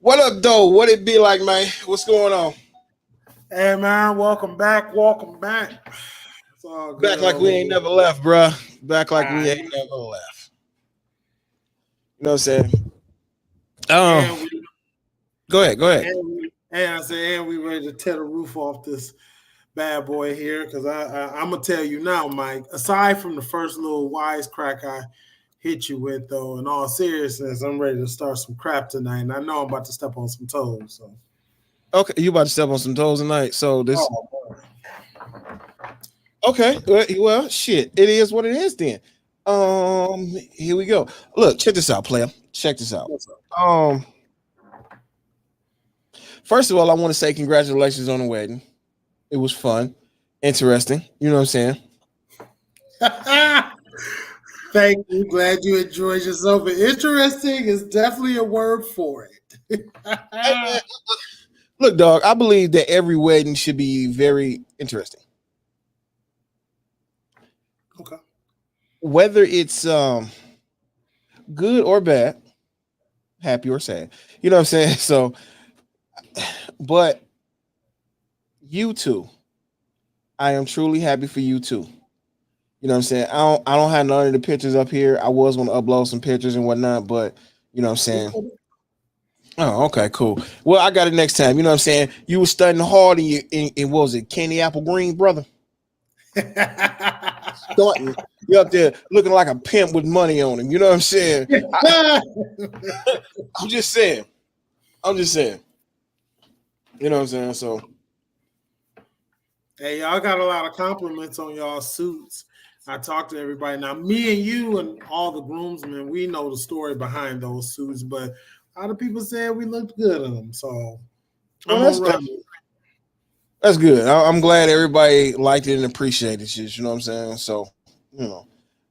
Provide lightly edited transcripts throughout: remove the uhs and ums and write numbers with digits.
What up, though? What it be like, man? What's going on? Hey man, welcome back. Welcome back. It's all Back good like we over ain't here. never left, bruh. Back like we Uh, ain't never left. You know what I'm saying? Oh, and we go ahead, go ahead. and I said, and we ready to tear the roof off this bad boy here because I'm gonna tell you now, Mike. Aside from the first little wisecrack I hit you with, though, in all seriousness, I'm ready to start some crap tonight, and I know I'm about to step on some toes. So, Okay, you about to step on some toes tonight. So this, oh, boy. okay. Well, shit. It is what it is then. Here we go. Look, check this out, player. Check this out. What's up? Um, First of all, I want to say congratulations on the wedding. It was fun, interesting. You know what I'm saying? Thank you. Glad you enjoyed yourself. Interesting is definitely a word for it. Hey, man, look, dog. I believe that every wedding should be very interesting, Okay. whether it's good or bad, happy or sad. You know what I'm saying? So, but you too, I am truly happy for you too. You know what I'm saying? I don't have none of the pictures up here. I was going to upload some pictures and whatnot, but you know what I'm saying? Oh, okay, cool. Well, I got it next time. You know what I'm saying? You were studying hard in what was it, Candy Apple Green, brother? Starting. You up there looking like a pimp with money on him. You know what I'm saying? I'm just saying. I'm just saying. You know what I'm saying? So Hey, y'all got a lot of compliments on y'all suits. I talked to everybody. Now, me and you and all the groomsmen, we know the story behind those suits, but a lot of people said we looked good in them. So well, I'm gonna run it. that's good. I'm glad everybody liked it and appreciated it. You know what I'm saying? So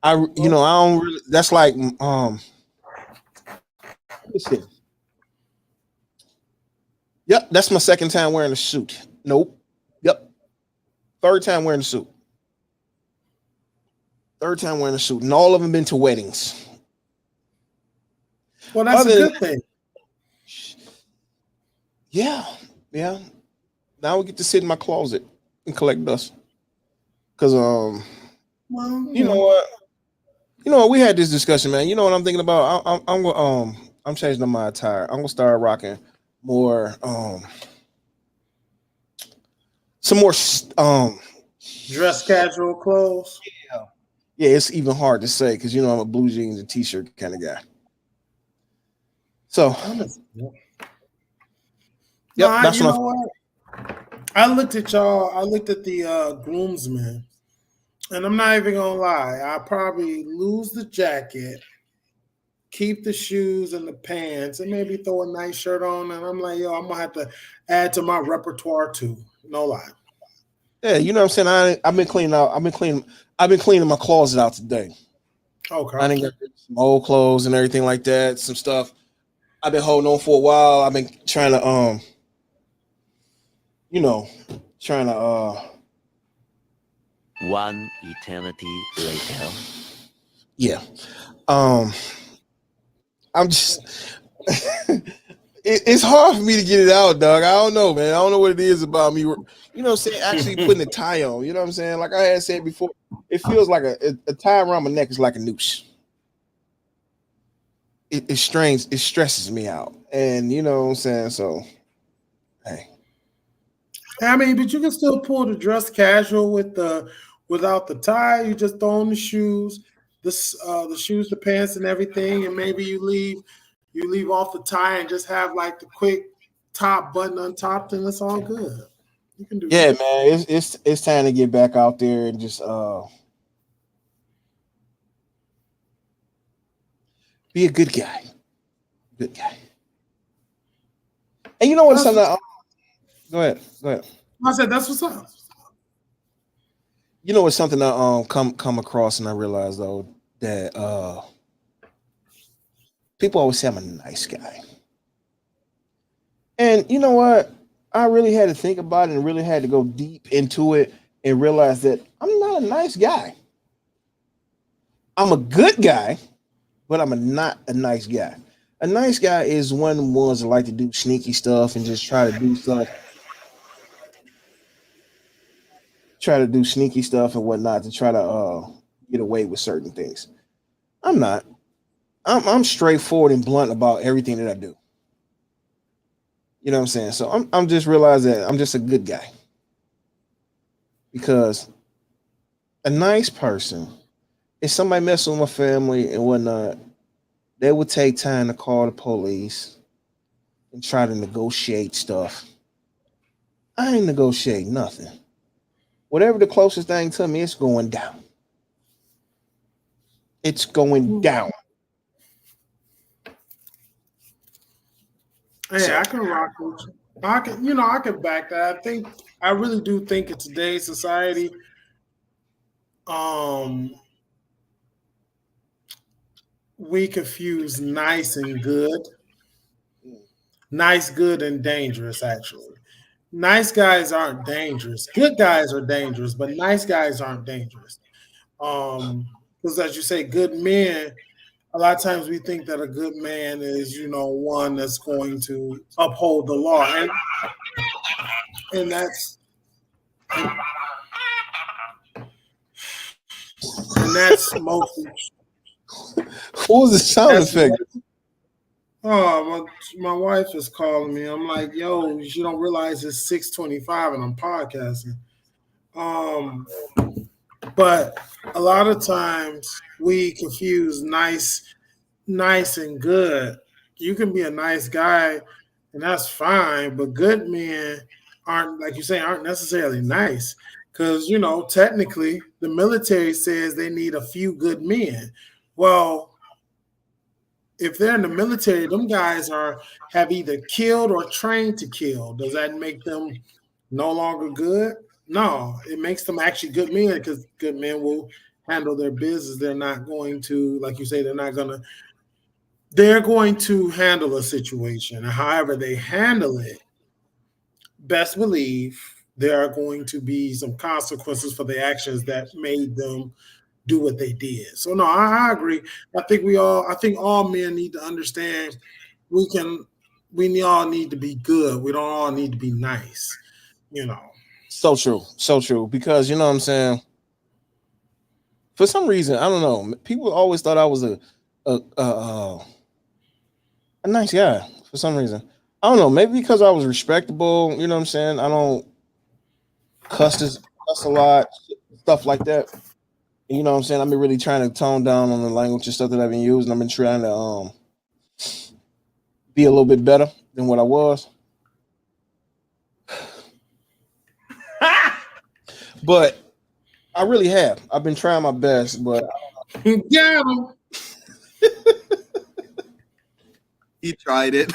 I don't really. That's like let me see. Yep, that's my second time wearing a suit. Nope. Yep, third time wearing a suit. Third time wearing a suit, and all of them been to weddings. Well, that's a Other than good thing. yeah, yeah. Now we get to sit in my closet and collect dust. Cause Well, you know what? You know what? We had this discussion, man. You know what I'm thinking about? I'm changing up my attire. I'm gonna start rocking more some more dress casual clothes. yeah. Yeah, it's even hard to say because I'm a blue jeans and t-shirt kind of guy. So No, yep, that's you what know what? I looked at y'all. I looked at the groomsmen, and I'm not even gonna lie. I probably lose the jacket, keep the shoes and the pants, and maybe throw a nice shirt on. And I'm like, yo, I'm gonna have to add to my repertoire too. No lie. yeah, you know what I'm saying. I've been cleaning out. I've been cleaning my closet out today. I Okay. didn't get some old clothes and everything like that. Some stuff I've been holding on for a while. I've been trying to you know, trying to One eternity later. yeah. Um I'm just it's hard for me to get it out, dog. I don't know, man. I don't know what it is about me. You know what I'm saying? Actually putting a tie on. You know what I'm saying? Like I had said before, it feels like a tie around my neck is like a noose. It strains, it stresses me out. And you know what I'm saying? So hey. I mean, but you can still pull the dress casual with the without the tie. You just throw on the shoes, the shoes, the pants, and everything, and maybe you leave off the tie and just have like the quick top button untopped, and it's all good. You can do Yeah, that. man. It's time to get back out there and just be a good guy. Good guy. And you know what? That's Something. what's, Go ahead. Go ahead. I said. That's what's up. You know what's something I come across and I realized though that people always say I'm a nice guy. And you know what? I really had to think about it and really had to go deep into it and realize that I'm not a nice guy. I'm a good guy, but not a nice guy. A nice guy is one of the ones that like to do sneaky stuff and just try to do sneaky stuff and whatnot to try to get away with certain things. I'm not. I'm straightforward and blunt about everything that I do. You know what I'm saying? So I'm just realizing that I'm just a good guy because a nice person, if somebody messing with my family and whatnot, they would take time to call the police and try to negotiate stuff. I ain't negotiating nothing. Whatever the closest thing to me, it's going down. It's going down. Hey, I can rock with you. I can back that. I really do think in today's society, we confuse nice and good, nice, good, and dangerous. Actually, nice guys aren't dangerous. Good guys are dangerous, but nice guys aren't dangerous. Because as you say, good men. A lot of times we think that a good man is, one that's going to uphold the law, and that's mostly. What was the sound effect? Oh, my wife is calling me. I'm like, yo, you don't realize it's 6:25 and I'm podcasting. But a lot of times we confuse nice and good. You can be a nice guy and that's fine, but good men aren't, like you say, aren't necessarily nice. Because, technically the military says they need a few good men. Well, if they're in the military, them guys have either killed or trained to kill. Does that make them no longer good? No, it makes them actually good men because good men will handle their business. They're not going to, like you say, they're going to handle a situation. However they handle it, best believe there are going to be some consequences for the actions that made them do what they did. So no, I agree. I think all men need to understand we all need to be good. We don't all need to be nice, So true. Because you know what I'm saying. For some reason, I don't know. People always thought I was a nice guy. For some reason, I don't know. Maybe because I was respectable. You know what I'm saying. I don't cuss a lot, stuff like that. You know what I'm saying? I've been really trying to tone down on the language and stuff that I've been using. I've been trying to be a little bit better than what I was. But I really have. I've been trying my best, but yeah. He tried it.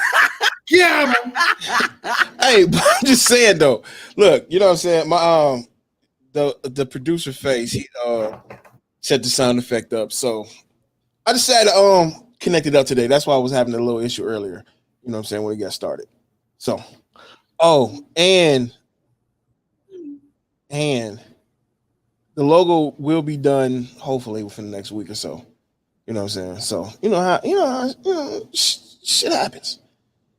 Yeah. Hey, but I'm just saying though. Look, you know what I'm saying? My the producer face, he set the sound effect up. So I decided to connect it up today. That's why I was having a little issue earlier. You know what I'm saying, when it got started. So and the logo will be done hopefully within the next week or so. You know what I'm saying? So shit happens.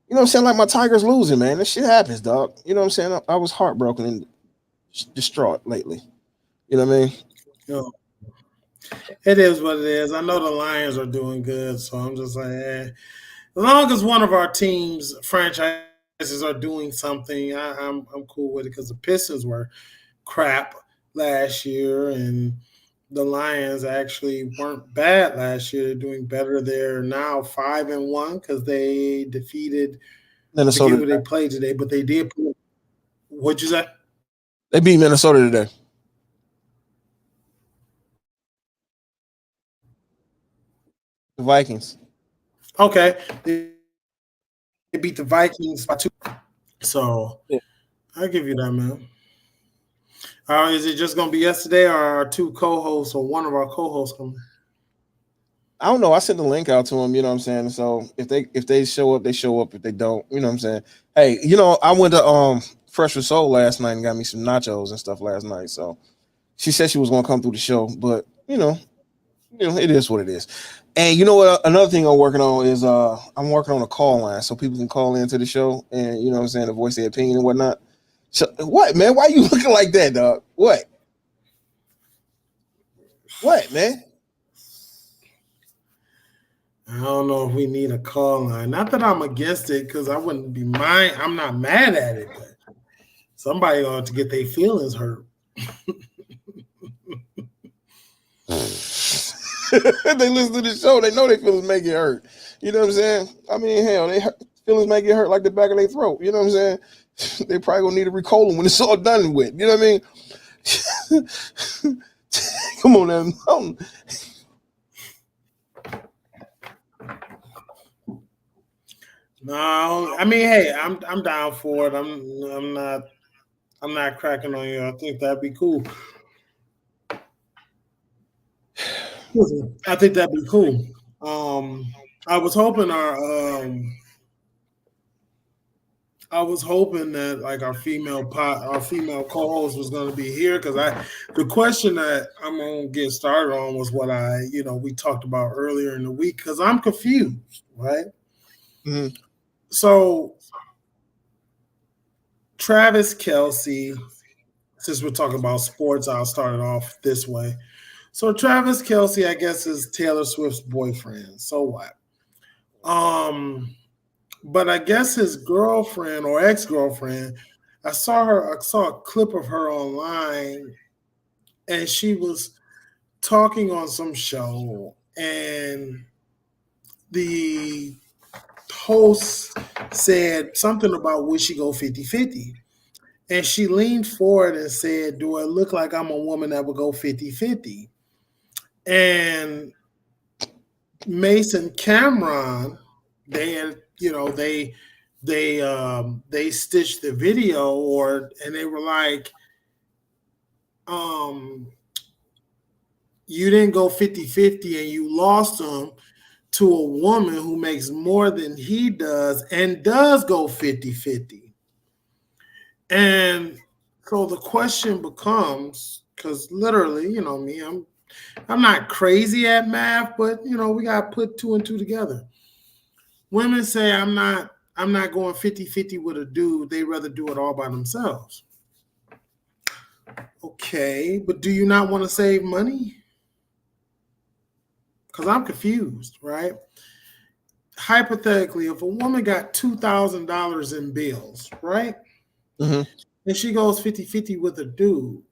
You know what I'm saying? Like my Tigers losing, man. This shit happens, dog. You know what I'm saying? I was heartbroken and distraught lately. You know what I mean? Yo, it is what it is. I know the Lions are doing good, so I'm just like, as long as one of our teams, franchises, are doing something, I'm cool with it because the Pistons were crap last year, and the Lions actually weren't bad last year. They're doing better. They're now 5-1 because they defeated Minnesota. I forget who they played today, but they did. What'd you say? They beat Minnesota today. The Vikings. Okay. They beat the Vikings by 2. So yeah. I'll give you that, man. Is it just going to be yesterday, or our two co-hosts or one of our co-hosts coming? I don't know. I sent the link out to them, you know what I'm saying? So if they show up, they show up. If they don't, you know what I'm saying? Hey, I went to Fresh with Soul last night and got me some nachos and stuff last night. So she said she was gonna come through the show, but it is what it is. And you know what? Another thing I'm working on is I'm working on a call line so people can call into the show and you know what I'm saying, to voice their opinion and whatnot. So what, man? Why you looking like that, dog? What? What, man? I don't know if we need a call line. Not that I'm against it, because I wouldn't be mind. I'm not mad at it, but somebody ought to get their feelings hurt. They listen to the show, they know their feelings may get hurt. You know what I'm saying? I mean, hell, feelings may get hurt like the back of their throat. You know what I'm saying? They probably gonna need a Ricola when it's all done with. You know what I mean? Come on, now. No, I mean, hey, I'm down for it. I'm not cracking on you. I think that'd be cool. I think that'd be cool. I was hoping that like our female co-host was going to be here, because the question that I'm going to get started on was what we talked about earlier in the week, because I'm confused, right? Mm-hmm. So Travis Kelce, since we're talking about sports, I'll start it off this way. So Travis Kelce, I guess, is Taylor Swift's boyfriend. So what? But I guess his girlfriend or ex-girlfriend, I saw a clip of her online, and she was talking on some show, and the host said something about would she go 50-50? And she leaned forward and said, do I look like I'm a woman that would go 50-50? And Mason Cameron, they stitched the video, and they were like, you didn't go 50-50 and you lost him to a woman who makes more than he does and does go 50-50. And so the question becomes, because literally, you know me, I'm not crazy at math, but we got to put two and two together. Women say I'm not going 50-50 with a dude. They'd rather do it all by themselves. Okay, but do you not want to save money? Because I'm confused, right? Hypothetically, if a woman got $2,000 in bills, right? Mm-hmm. And she goes 50-50 with a dude,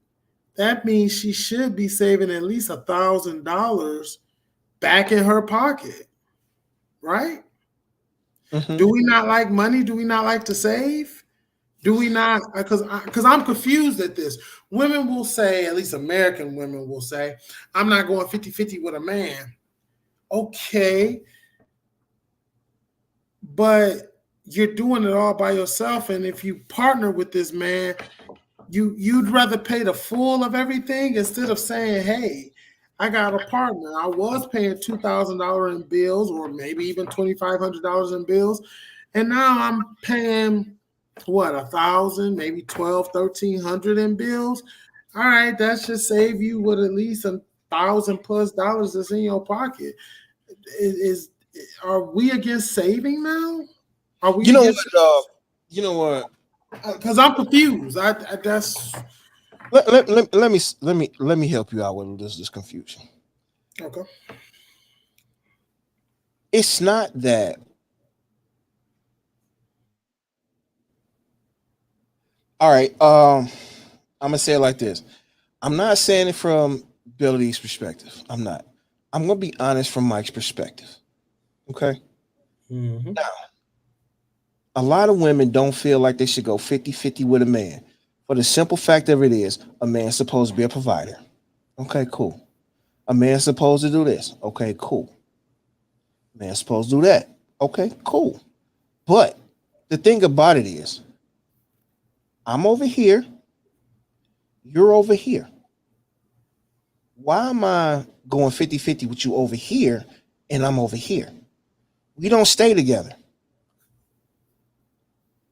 that means she should be saving at least $1,000 back in her pocket, right? Mm-hmm. Do we not like money? Do we not like to save? Do we not? Because I'm confused at this. Women will say, at least American women will say, I'm not going 50-50 with a man. Okay, but you're doing it all by yourself. And if you partner with this man, you'd rather pay the full of everything instead of saying, hey, I got a partner. I was paying $2,000 in bills, or maybe even $2,500 in bills. And now I'm paying what, $1,000, maybe $1,200, $1,300 in bills. All right, that should save you with at least $1,000+ that's in your pocket. Are we against saving now? Are we? You know what? You know what? Because I'm confused. That's let me help you out with this confusion. okay. It's not that. All right. I'm gonna say it like this. I'm not saying it from Billy's perspective. I'm not. I'm gonna be honest from Mike's perspective. Okay. Mm-hmm. Now, a lot of women don't feel like they should go 50-50 with a man. For the simple fact of it is, a man's supposed to be a provider. Okay, cool. A man's supposed to do this. Okay, cool. A man's supposed to do that. Okay, cool. But the thing about it is, I'm over here. You're over here. Why am I going 50-50 with you over here and I'm over here? We don't stay together.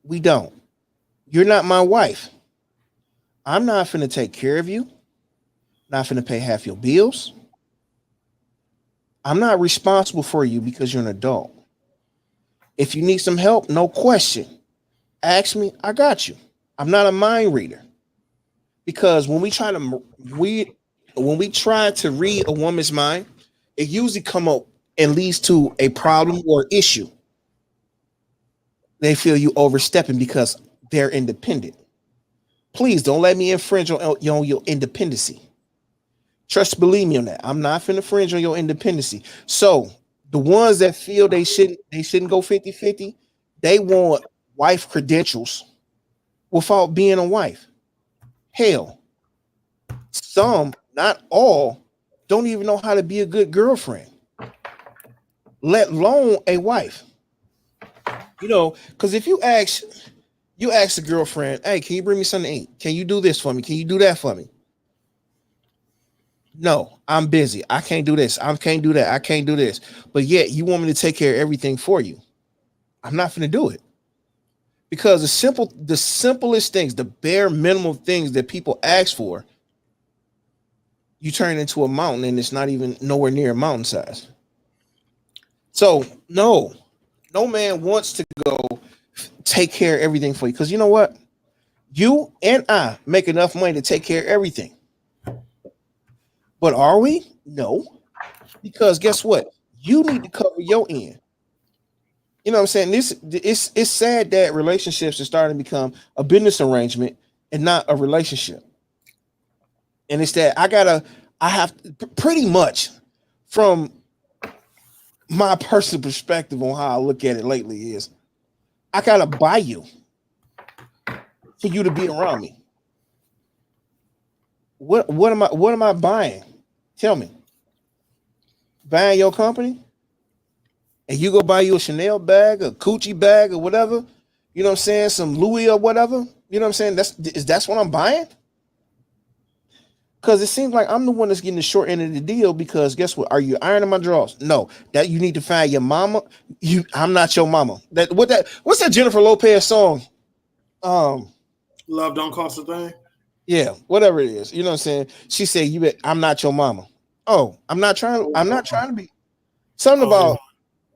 We don't. You're not my wife. I'm not finna take care of you. Not finna pay half your bills. I'm not responsible for you because you're an adult. If you need some help, no question. Ask me, I got you. I'm not a mind reader. Because we when we try to read a woman's mind, it usually come up and leads to a problem or issue. They feel you overstepping because they're independent. Please don't let me infringe on your independency. Trust, believe me on that. I'm not finna infringe on your independency. So the ones that feel they shouldn't go 50-50, they want wife credentials without being a wife. Hell, some, not all, don't even know how to be a good girlfriend, let alone a wife. Because if you ask a girlfriend, hey, can you bring me something to eat? Can you do this for me? Can you do that for me? No, I'm busy. I can't do this. I can't do that. I can't do this. But yet you want me to take care of everything for you. I'm not going to do it. Because the simplest things, the bare minimum things that people ask for, you turn into a mountain and it's not even nowhere near a mountain size. So no man wants to go take care of everything for you. Because you know what? You and I make enough money to take care of everything. But are we? No. Because guess what? You need to cover your end. You know what I'm saying? It's sad that relationships are starting to become a business arrangement and not a relationship. And it's that I have pretty much from my personal perspective on how I look at it lately is I gotta buy you for you to be around me. What am I buying? Tell me. Buying your company? And you go buy you a Chanel bag, a Gucci bag, or whatever, you know what I'm saying? Some Louis or whatever. You know what I'm saying? That's what I'm buying? Because it seems like I'm the one that's getting the short end of the deal because guess what? Are you ironing my drawers? No. That you need to find your mama. I'm not your mama. What's that Jennifer Lopez song? Love don't cost a thing. Yeah, whatever it is. You know what I'm saying? She said, I'm not your mama. Oh, I'm not trying to be something about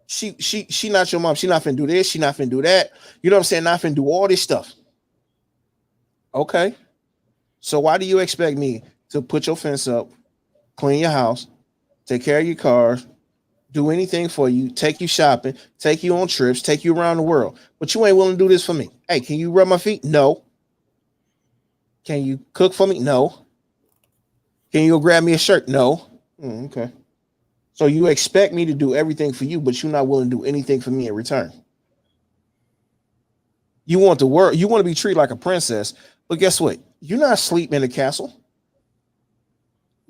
she not your mom. She not finna do this, she not finna do that. You know what I'm saying? Not finna do all this stuff. Okay. So why do you expect me to put your fence up, clean your house, take care of your cars, do anything for you, take you shopping, take you on trips, take you around the world, but you ain't willing to do this for me? Hey, can you rub my feet? No. Can you cook for me? No. Can you go grab me a shirt? No. Okay. So you expect me to do everything for you, but you're not willing to do anything for me in return. You want the world, you want to be treated like a princess, but guess what? You're not asleep in a castle.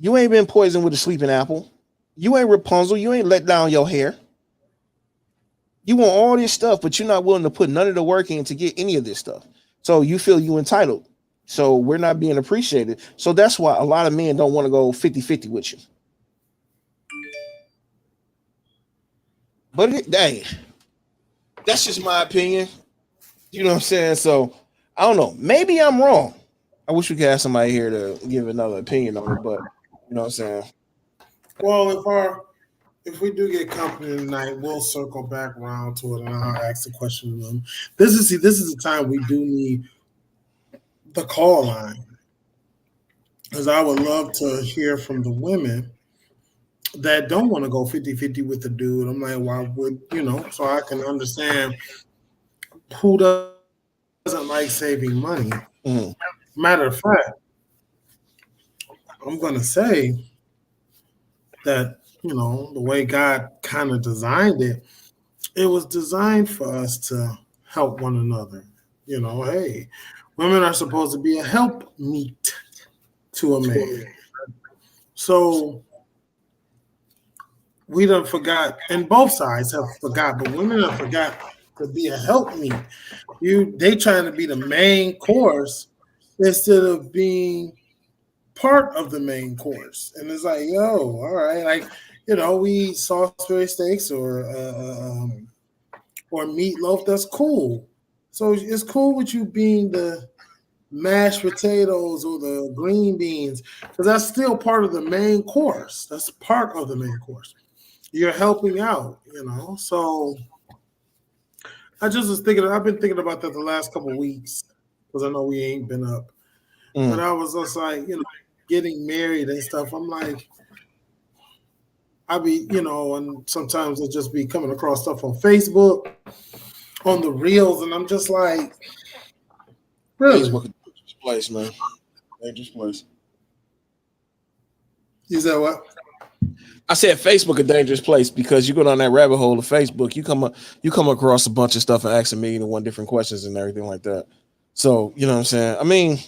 You ain't been poisoned with a sleeping apple. You ain't Rapunzel. You ain't let down your hair. You want all this stuff, but you're not willing to put none of the work in to get any of this stuff. So you feel you entitled. So we're not being appreciated. So that's why a lot of men don't want to go 50-50 with you. But hey, that's just my opinion. You know what I'm saying? So I don't know. Maybe I'm wrong. I wish we could have somebody here to give another opinion on it, but you know what I'm saying? Well, if we do get company tonight, we'll circle back around to it and I'll ask the question to them. This is the time we do need the call line. Because I would love to hear from the women that don't want to go 50-50 with the dude. I'm like, why would, so I can understand who doesn't like saving money. Mm-hmm. Matter of fact, I'm going to say that, the way God kind of designed it, it was designed for us to help one another. Hey, women are supposed to be a helpmeet to a man. So we done forgot, and both sides have forgot, but women have forgot to be a helpmeet. They trying to be the main course instead of being part of the main course. And it's like, yo, all right, like, we eat Salisbury steaks or meatloaf. That's cool. So it's cool with you being the mashed potatoes or the green beans, because that's still part of the main course. That's part of the main course. you're helping out, you know. So I just was thinking. I've been thinking about that the last couple of weeks because I know we ain't been up. But I was just like, you know, getting married and stuff. I'm like, I be, you know, and sometimes it just be coming across stuff on Facebook, on the reels, and I'm just like, really? Facebook a dangerous place, man. Dangerous place. You said what? I said Facebook a dangerous place because you go down that rabbit hole of Facebook, you come across a bunch of stuff and ask a million and one different questions and everything like that. So you know what I'm saying? I mean,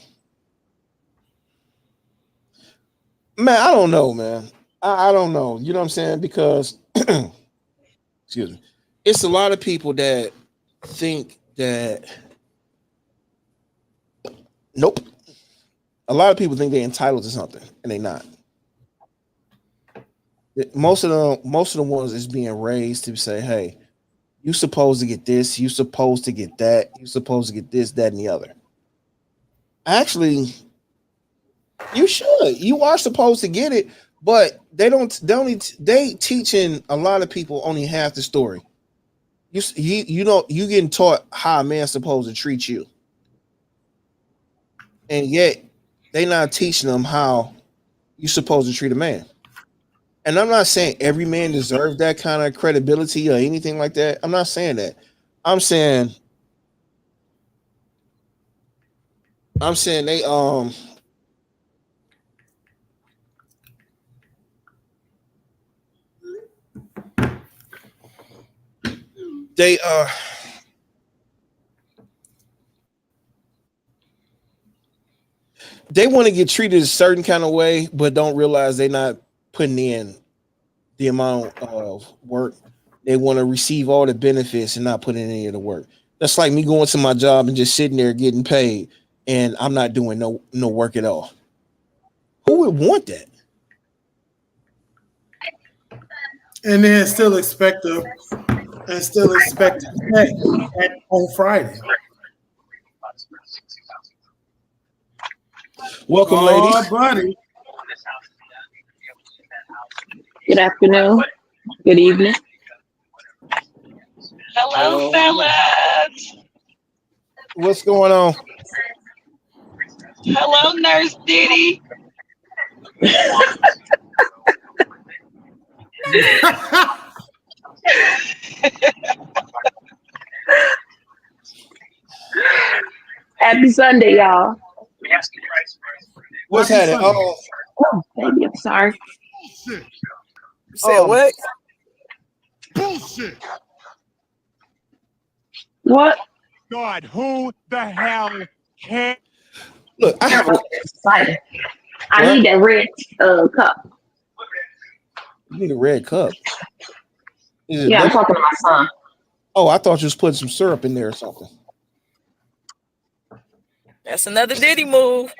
man, I don't know, man. I don't know. You know what I'm saying? Because excuse me, it's a lot of people that think that nope. A lot of people think they're entitled to something and they're not. Most of the ones is being raised to say, hey, you supposed to get this, you supposed to get that, you supposed to get this, that, and the other. Actually, you should. You are supposed to get it, but they teaching a lot of people only half the story. You getting taught how a man's supposed to treat you. And yet they not teaching them how you supposed to treat a man. And I'm not saying every man deserves that kind of credibility or anything like that. I'm not saying that. I'm saying they they they want to get treated a certain kind of way, but don't realize they're not putting in the amount of work. They want to receive all the benefits and not put in any of the work. That's like me going to my job and just sitting there getting paid, and I'm not doing no work at all. Who would want that? And then still expect to pay on Friday. Welcome, ladies. Buddy. Good afternoon. Good evening. Hello, fellas. What's going on? Hello, Nurse Diddy. Happy Sunday, y'all. What's happening? Oh, Oh, baby, I'm sorry. Bullshit. You said what? Bullshit. What? God, who the hell can? look, I have a Excited. I What? need that red cup. you need a red cup. Is it Yeah, I'm milk? talking to my son. Oh, I thought you was putting some syrup in there or something. That's another Diddy move.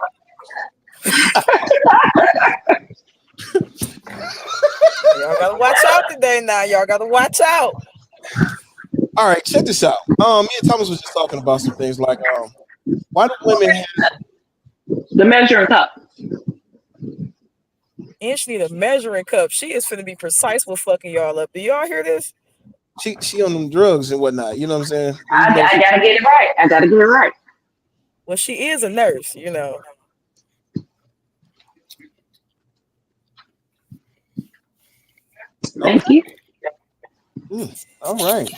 Y'all gotta watch out today now. Y'all gotta watch out. All right, check this out. Me and Thomas was just talking about some things like why do women have The measuring cup. And she need a measuring cup. She is finna be precise with fucking y'all up. Do y'all hear this? she on them drugs and whatnot? You know what I'm saying? I You know, gotta get it right. I gotta get it right. Well, she is a nurse, you know. Thank you. all right.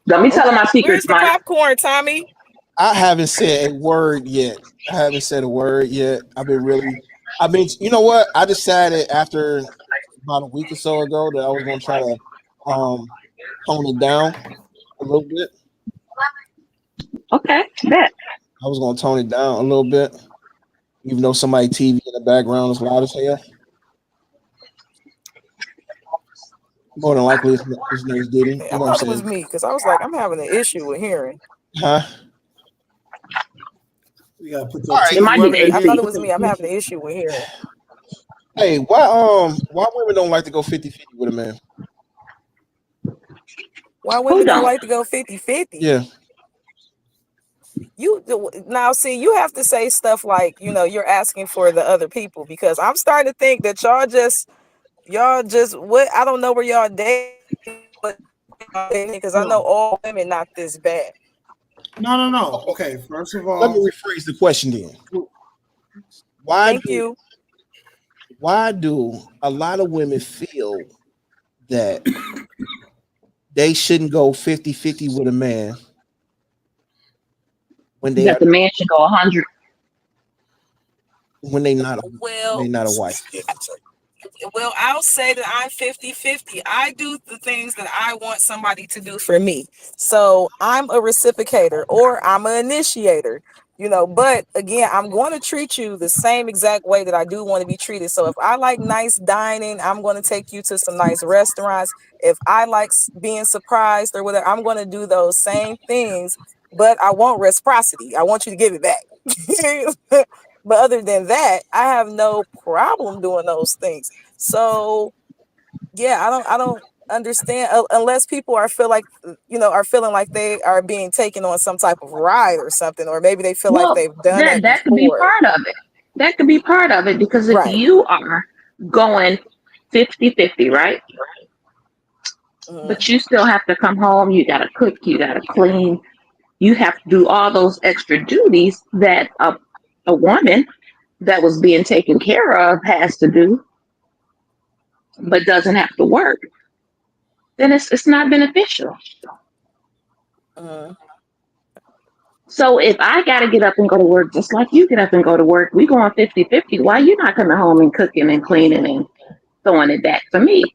Don't be telling my Where's secrets, the Mike. popcorn, Tommy? I haven't said a word yet. I've been, you know what? I decided after about a week or so ago that I was going to try to tone it down a little bit. Okay, bet. I was going to tone it down a little bit, even though somebody TV in the background is loud as hell. More than likely, it's Nurse Diddy. You I know what thought I'm it was saying? me because I was like, I'm having an issue with hearing. Huh? You gotta put All right. It might be the I thought it AC. was me. I'm having an issue with hearing. Hey, why women don't like to go 50-50 with a man? Why women don't don't? like to go 50-50? Yeah. Now see, you have to say stuff like, you know, you're asking for the other people, because I'm starting to think that y'all just Y'all just what? I don't know where y'all date, but because I know No, all women not this bad. no. Okay, first of Let me all, rephrase the question then. Why Thank do you. a lot of women feel that they shouldn't go 50-50 with a man when they That are the man should go 100. when they Well, not a wife? I'll say that I'm 50-50. I do the things that I want somebody to do for me. So I'm a reciprocator or I'm an initiator, but again, I'm going to treat you the same exact way that I do want to be treated. So if I like nice dining, I'm going to take you to some nice restaurants. If I like being surprised or whatever, I'm going to do those same things, but I want reciprocity. I want you to give it back. But other than that, I have no problem doing those things. So yeah, I don't understand unless people are feeling like they are being taken on some type of ride or something, or maybe they feel like Well, they've done that that could be before. part of it. That could be part of it because if Right. you are going 50-50, right? Mhm. But you still have to come home, you got to cook, you got to clean, you have to do all those extra duties that a woman that was being taken care of has to do, but doesn't have to work, then it's not beneficial. Mhm. So if I got to get up and go to work just like you get up and go to work, we going 50-50. Why you not coming home and cooking and cleaning and throwing it back for me?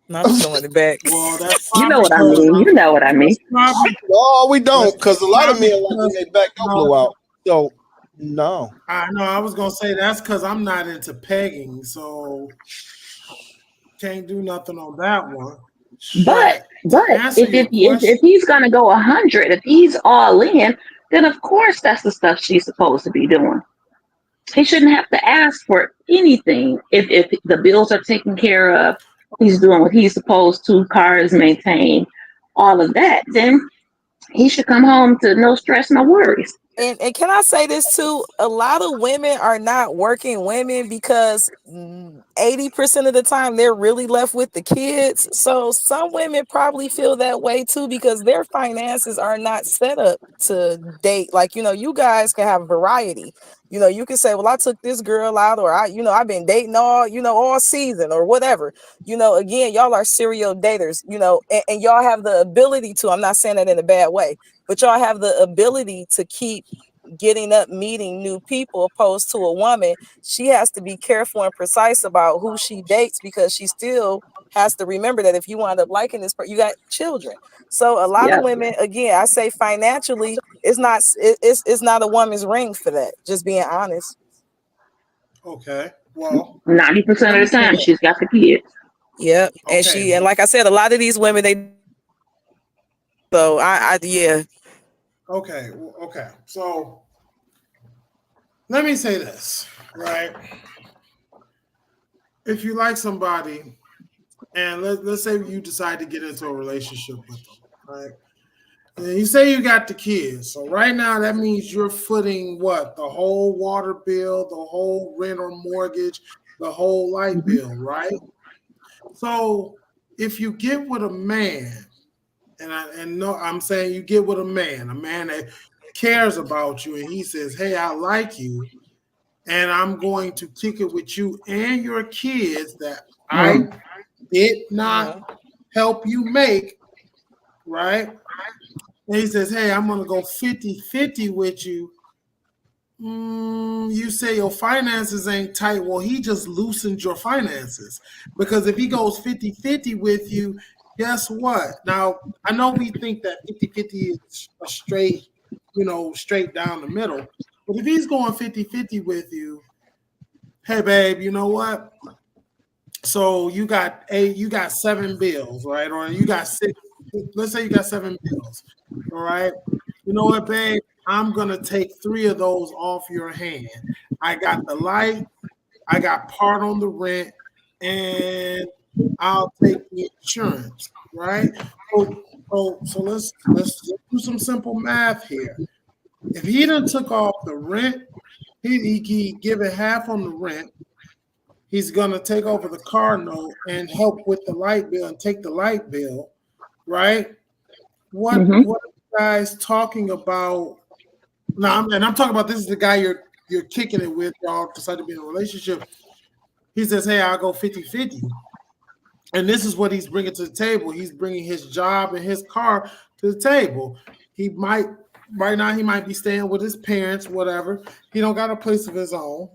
Not throwing it back. well, that's You know probably what I because mean. You know what I mean. that's probably No, we don't, that's because a lot of probably men like when because they back door no, blow out. So no. I know I was gonna say that's because I'm not into pegging, so can't do nothing on that one. But But to answer your if question, he's gonna go 100, if he's all in, then of course that's the stuff she's supposed to be doing. He shouldn't have to ask for anything if the bills are taken care of. He's doing what he's supposed to. Car is maintained, all of that. Then he should come home to no stress, no worries. And can I say this too? A lot of women are not working women because 80% of the time they're really left with the kids. So some women probably feel that way too because their finances are not set up to date. Like, you guys can have variety. You can say, well, I took this girl out, or I've been dating all season or whatever. Again, y'all are serial daters, and y'all have the ability to, I'm not saying that in a bad way, but y'all have the ability to keep getting up meeting new people. Opposed to a woman, she has to be careful and precise about who she dates because she still has to remember that if you wind up liking this person, you got children. So a lot of Yep, women, again, I say financially, it's not a woman's ring for that, just being honest. okay, well, 90% let of me the say time this. she's got the kids. Yep. and Okay, she and like I said, a lot of these women, they so I yeah. okay. So let me say this, right? If you like somebody, and let's say you decide to get into a relationship with them, right? And you say you got the kids. So right now that means you're footing what? The whole water bill, the whole rent or mortgage, the whole light Mhm. bill, right? So if you get with a man, and no, I'm saying you get with a man that cares about you, and he says, "Hey, I like you, and I'm going to kick it with you and your kids that I Mm. did not Mhm. help you make," right? And he says, "Hey, I'm going to go 50-50 with you." You say your finances ain't tight. Well, he just loosened your finances because if he goes 50-50 with you, guess what? Now, I know we think that 50-50 is a straight, straight down the middle. But if he's going 50-50 with you, hey, babe, you know what? So you got 7 bills, right? Or you got 6. Let's say you got 7 bills, all right? You know what, babe? I'm gonna take 3 of those off your hand. I got the light, I got part on the rent, and I'll take the insurance, right? So let's do some simple math here. If he done took off the rent, he give it half on the rent, He's gonna take over the car note and help with the light bill and take the light bill, right? What Mhm. are you guys talking about? Now, I'm talking about this is the guy you're kicking it with. Y'all decide to be in a relationship. He says, "Hey, I'll go 50-50." And this is what he's bringing to the table. He's bringing his job and his car to the table. He might right now he might be staying with his parents, whatever. He don't got a place of his own,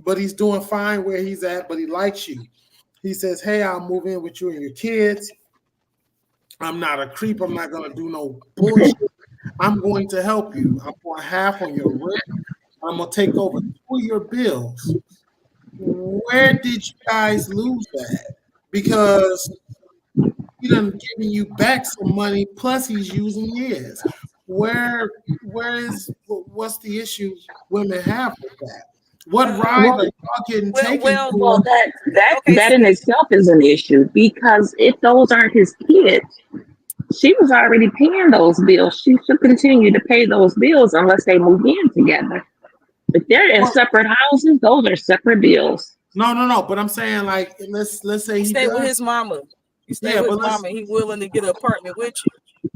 but he's doing fine where he's at. But he likes you. He says, "Hey, I'll move in with you and your kids. I'm not a creep. I'm not gonna do no bullshit. I'm going to help you. I'm going half on your rent. I'm gonna take over 2 of your bills." Where did you guys lose that? Because he done giving you back some money, plus he's using his. What's the issue women have with that? What ride are y'all getting taken well, for? Well, that Okay, that in itself is an issue because if those aren't his kids, she was already paying those bills. She should continue to pay those bills unless they move in together. If they're in Well, separate houses, those are separate bills. no. But I'm saying like let's say he he stay with does. his mama. He stay Yeah, with but his mama. He willing to get an apartment with you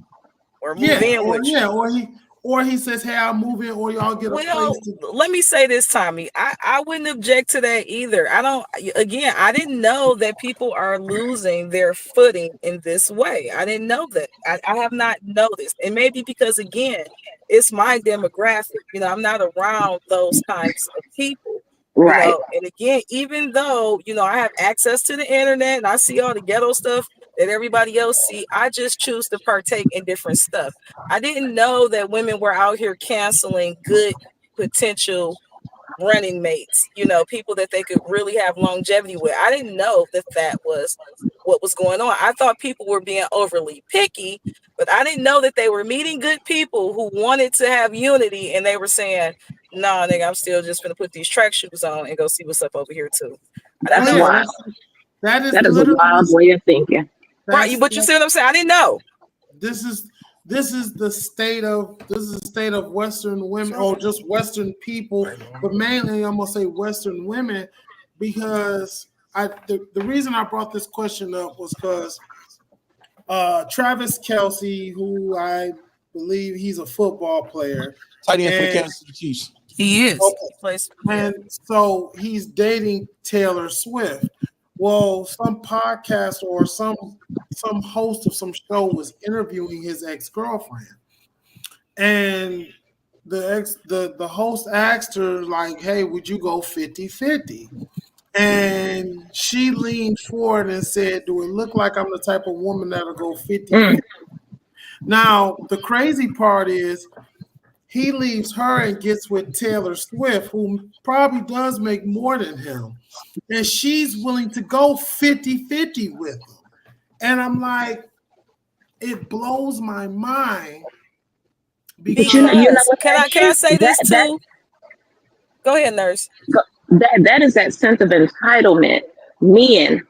or move in with you. Or he says, "Hey, I'll move in," or y'all get a place Well, to. let me say this, Tommy. I wouldn't object to that either. I didn't know that people are losing their footing in this way. I didn't know that. I have not noticed. And maybe because, again, it's my demographic. I'm not around those kinds of people. Right. And again, even though, I have access to the internet and I see all the ghetto stuff that everybody else see, I just choose to partake in different stuff. I didn't know that women were out here canceling good potential running mates, people that they could really have longevity with. I didn't know that was what was going on. I thought people were being overly picky, but I didn't know that they were meeting good people who wanted to have unity and they were saying, "No, nigga, I'm still just gonna put these track shoes on and go see what's up over here too." I didn't That's Well, know yeah, that. wild. that is That is a literally wild way of thinking. Right, but you see what I'm saying? I didn't know. this is the state of Western women or just Western people, but mainly I'm gonna say Western women because the reason I brought this question up was because Travis Kelsey, who I believe he's a football player, Tight end for the and Kansas City Chiefs. He is. okay, He plays. and so he's dating Taylor Swift. Well, some podcast or some host of some show was interviewing his ex-girlfriend. And the host asked her, like, "Hey, would you go 50-50?" And she leaned forward and said, "Do it look like I'm the type of woman that'll go 50-50?" Mm. Now, the crazy part is he leaves her and gets with Taylor Swift, who probably does make more than him. And she's willing to go 50-50 with him. And I'm like, it blows my mind But because you know Because what can that I is? say this too? Go ahead, nurse. That is that sense of entitlement. Men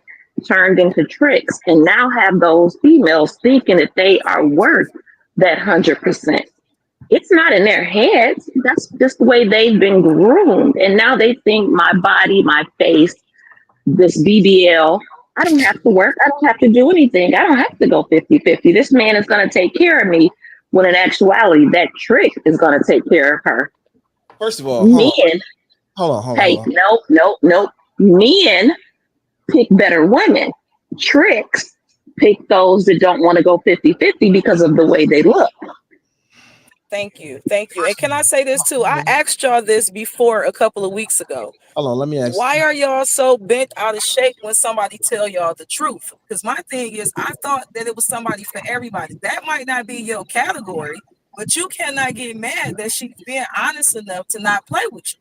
turned into tricks and now have those females thinking that they are worth that 100%. It's not in their heads. That's just the way they've been groomed. And now they think my body, my face, this BBL, I don't have to work. I don't have to do anything. I don't have to go 50-50. This man is going to take care of me. When in actuality, that trick is going to take care of her. First of all, Men, hold on. hey, nope. Men pick better women. Tricks pick those that don't want to go 50-50 because of the way they look. Thank you. And can I say this too? I asked y'all this before a couple of weeks ago. Hold on, let me ask. Why are y'all so bent out of shape when somebody tell y'all the truth? Because my thing is, I thought that it was somebody for everybody. That might not be your category, but you cannot get mad that she's being honest enough to not play with you.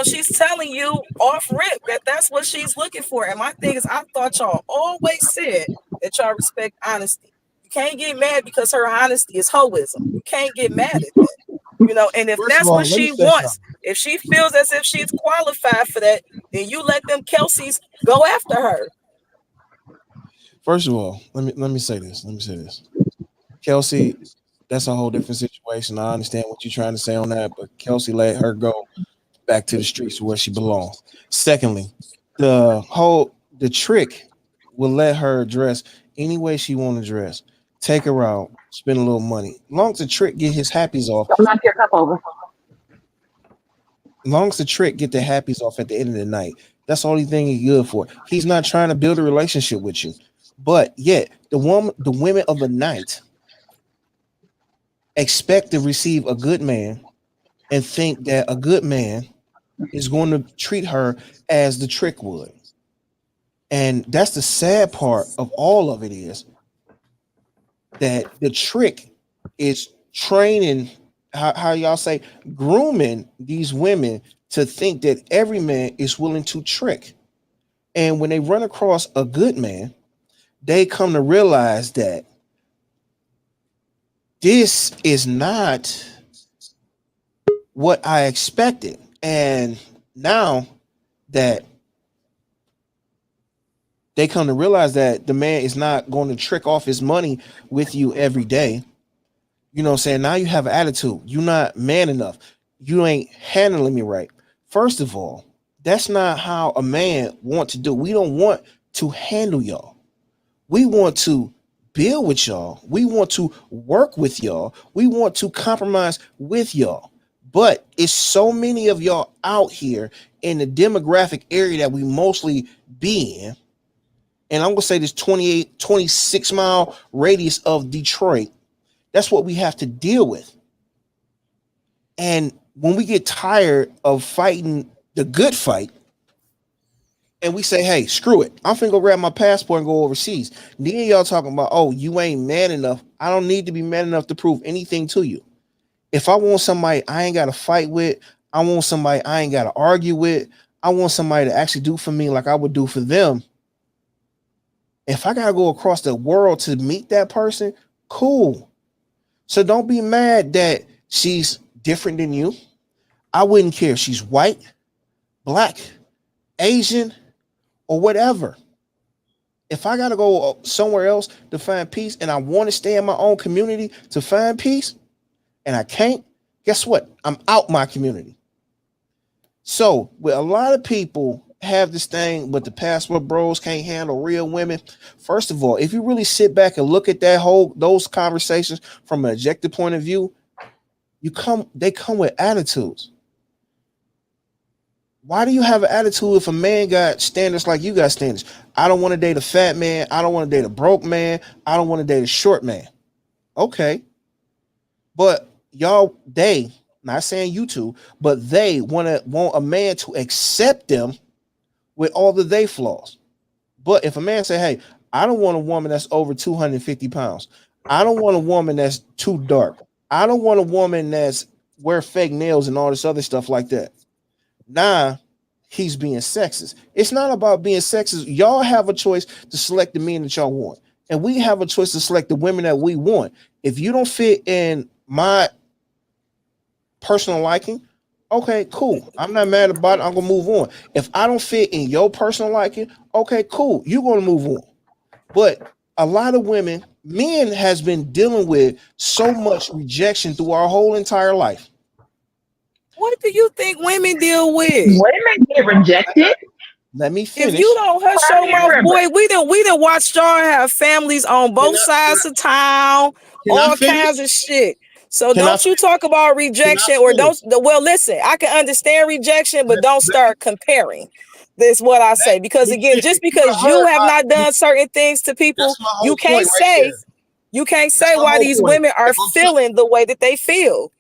She's telling you off rip that that's what she's looking for. And my thing is, I thought y'all always said that y'all respect honesty. You can't get mad because her honesty is hoism. You can't get mad at that. And if First of that's all, what let me she say wants, something. if she feels as if she's qualified for that, then you let them Kelseys go after her. First of all, let me say this. Kelsey, that's a whole different situation. I understand what you're trying to say on that, but Kelsey let her go back to the streets where she belongs. Secondly, the trick will let her dress any way she want to dress. Take her out, spend a little money. Long as the trick get his happies off, Don't knock your cup over. long as the trick get the happies off at the end of the night, that's the only thing he's good for. He's not trying to build a relationship with you, but yet the women of the night expect to receive a good man and think that a good man is going to treat her as the trick would. And that's the sad part of all of it is that the trick is training, how y'all say, grooming these women to think that every man is willing to trick. And when they run across a good man, they come to realize that this is not what I expected. And now that they come to realize that the man is not going to trick off his money with you every day, you know what I'm saying? Now you have an attitude. You're not man enough. You ain't handling me right. First of all, that's not how a man want to do. We don't want to handle y'all. We want to build with y'all. We want to work with y'all. We want to compromise with y'all. But it's so many of y'all out here in the demographic area that we mostly be in. And I'm going to say this 26 mile radius of Detroit. That's what we have to deal with. And when we get tired of fighting the good fight, and we say, hey, screw it, I'm finna go grab my passport and go overseas. Then y'all talking about, oh, you ain't man enough. I don't need to be man enough to prove anything to you. If I want somebody I ain't got to fight with, I want somebody I ain't got to argue with, I want somebody to actually do for me like I would do for them. If I got to go across the world to meet that person, cool. So don't be mad that she's different than you. I wouldn't care if she's white, black, Asian, or whatever. If I got to go somewhere else to find peace and I want to stay in my own community to find peace and I can't, guess what? I'm out my community. So with a lot of people have this thing, but the passport bros can't handle real women. First of all, if you really sit back and look at those conversations from an objective point of view, they come with attitudes. Why do you have an attitude if a man got standards like you got standards? I don't want to date a fat man. I don't want to date a broke man. I don't want to date a short man. Okay. But they, not saying you two, but they want a man to accept them with all the they flaws. But if a man say, hey, I don't want a woman that's over 250 pounds. I don't want a woman that's too dark. I don't want a woman that's wear fake nails and all this other stuff like that. Nah, he's being sexist. It's not about being sexist. Y'all have a choice to select the men that y'all want. And we have a choice to select the women that we want. If you don't fit in my personal liking, okay, cool. I'm not mad about it. I'm gonna move on. If I don't fit in your personal liking, okay, cool. You're gonna move on. But a lot of men has been dealing with so much rejection through our whole entire life. What do you think women deal with? Women get rejected. Let me finish. If you don't hush your mouth, boy, we done watched y'all have families on both sides of town, all kinds of shit. So don't you talk about rejection or don't. Well, listen, I can understand rejection, but don't start comparing. That's what I say. Because again, just because you have not done certain things to people, you can't say why these women are feeling the way that they feel.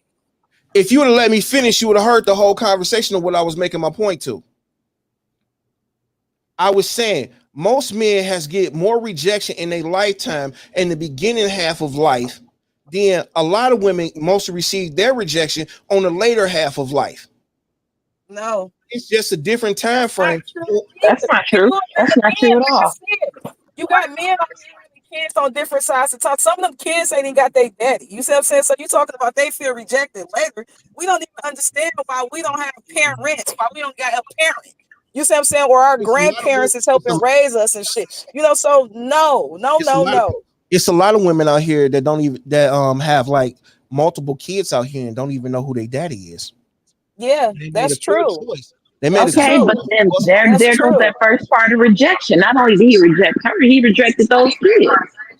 If you would have let me finish, you would have heard the whole conversation of what I was making my point to. I was saying most men has get more rejection in their lifetime in the beginning half of life than a lot of women mostly receive their rejection on the later half of life. No, it's just a different time frame. That's not true. That's not true at all. You got men kids on different sides of town. Some of them kids ain't even got their daddy. You see what I'm saying? So you talking about they feel rejected later. We don't even understand why we don't have parents, why we don't got a parent. You see what I'm saying? Or our grandparents is helping raise us and shit. You know, so no. It's a lot of women out here that don't even have like multiple kids out here and don't even know who their daddy is. Yeah, that's true. They made That's it clear. Okay, true. but then That's there goes true. that first part of rejection. Not only did he reject her, he rejected those kids.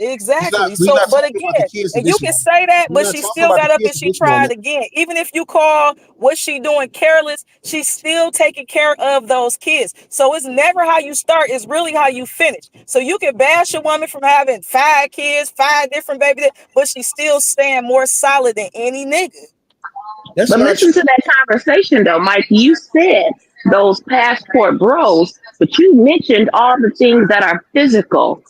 Exactly. We're So, not but talking about the again, kids at and you this can moment. say that, We're but not she talking still about the got up kids and at she this tried moment. again. Even if you call what she doing careless, she's still taking care of those kids. So it's never how you start, it's really how you finish. So you can bash a woman from having 5 kids, 5 different babies, but she's still staying more solid than any nigga. That's But not listen true. to that conversation though, Mike. You said those passport bros, but you mentioned all the things that are physical,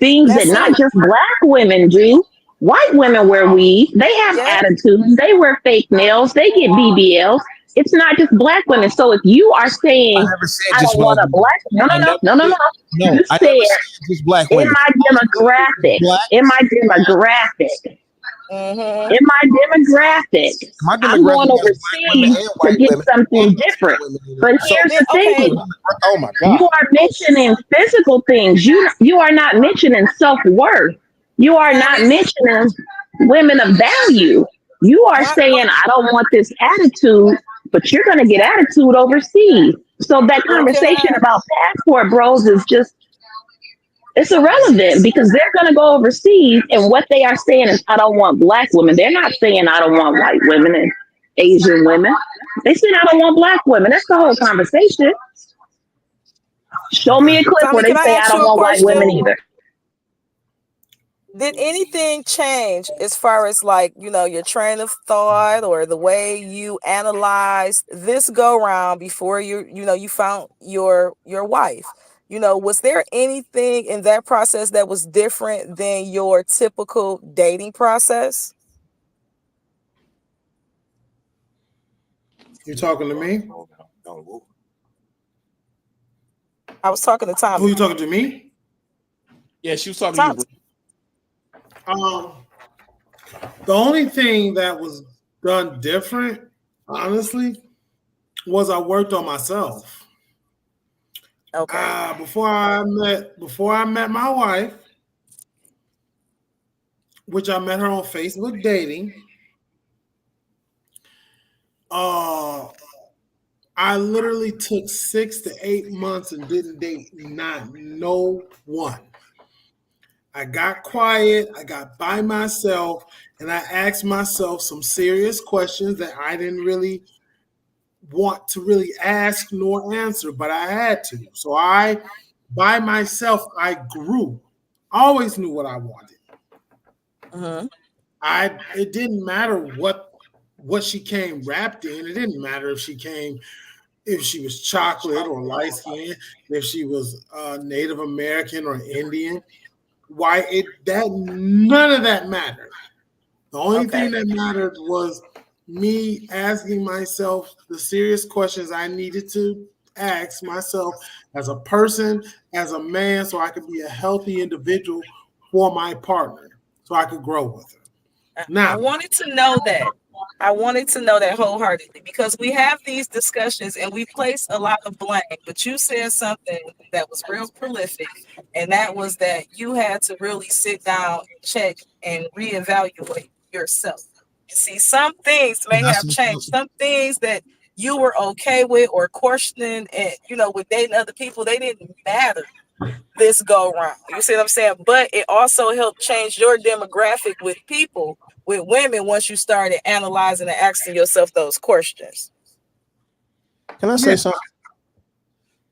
things that That's not it. just black women do. White women wear weave. They have Yeah. attitudes. They wear fake nails. They get BBLs. It's not just black women. So if you are I saying, never said I just don't black want a women. black, no, I no, no, never no, no, said no. no. You I said never said just black in women. my demographic, in my demographic, Mm-hmm. in my demographic, My I'm demographic going has black women overseas and to white get women and something Mexican different. women in it. But So here's the Okay. thing. oh my You god. are mentioning physical things. You are not mentioning self-worth. You are not Honey, mentioning women of value. You are my saying, I don't want this attitude, but you're going to get attitude overseas. So that well, can conversation I about passport bros is just, it's irrelevant because they're going to go overseas and what they are saying is, I don't want black women. They're not saying, I don't want white women and Asian women. They said, I don't want black women. That's the whole conversation. Show me a clip where Tommy, they can I say, I ask don't you a want white question? women either. Did anything change as far as like, your train of thought or the way you analyzed this go round before you found your wife? Was there anything in that process that was different than your typical dating process? You talking to me? I was talking to Who Tommy. you talking to me? Yeah, she was talking to you, Tom, bro. The only thing that was done different, honestly, was I worked on myself. okay. Before I met my wife, which I met her on Facebook dating. I literally took 6 to 8 months and didn't date no one. I got quiet, I got by myself, and I asked myself some serious questions that I didn't really want to really ask nor answer, but I had to. So by myself, I grew. I always knew what I wanted. Mm-hmm. It didn't matter what she came wrapped in. It didn't matter if she was chocolate or light skinned, if she was Native American or Indian. None of that mattered. The only Okay. thing that mattered was me asking myself the serious questions I needed to ask myself as a person, as a man, so I could be a healthy individual for my partner, so I could grow with her. I Now, wanted to know that. I wanted to know that wholeheartedly because we have these discussions and we place a lot of blame. But you said something that was real prolific, and that was that you had to really sit down and check and reevaluate yourself. And see, some things may That's have changed. Some things that you were okay with or questioning, and with dating other people, they didn't matter this go round. You see what I'm saying? But it also helped change your demographic with people, with women, once you started analyzing and asking yourself those questions. Can I say something?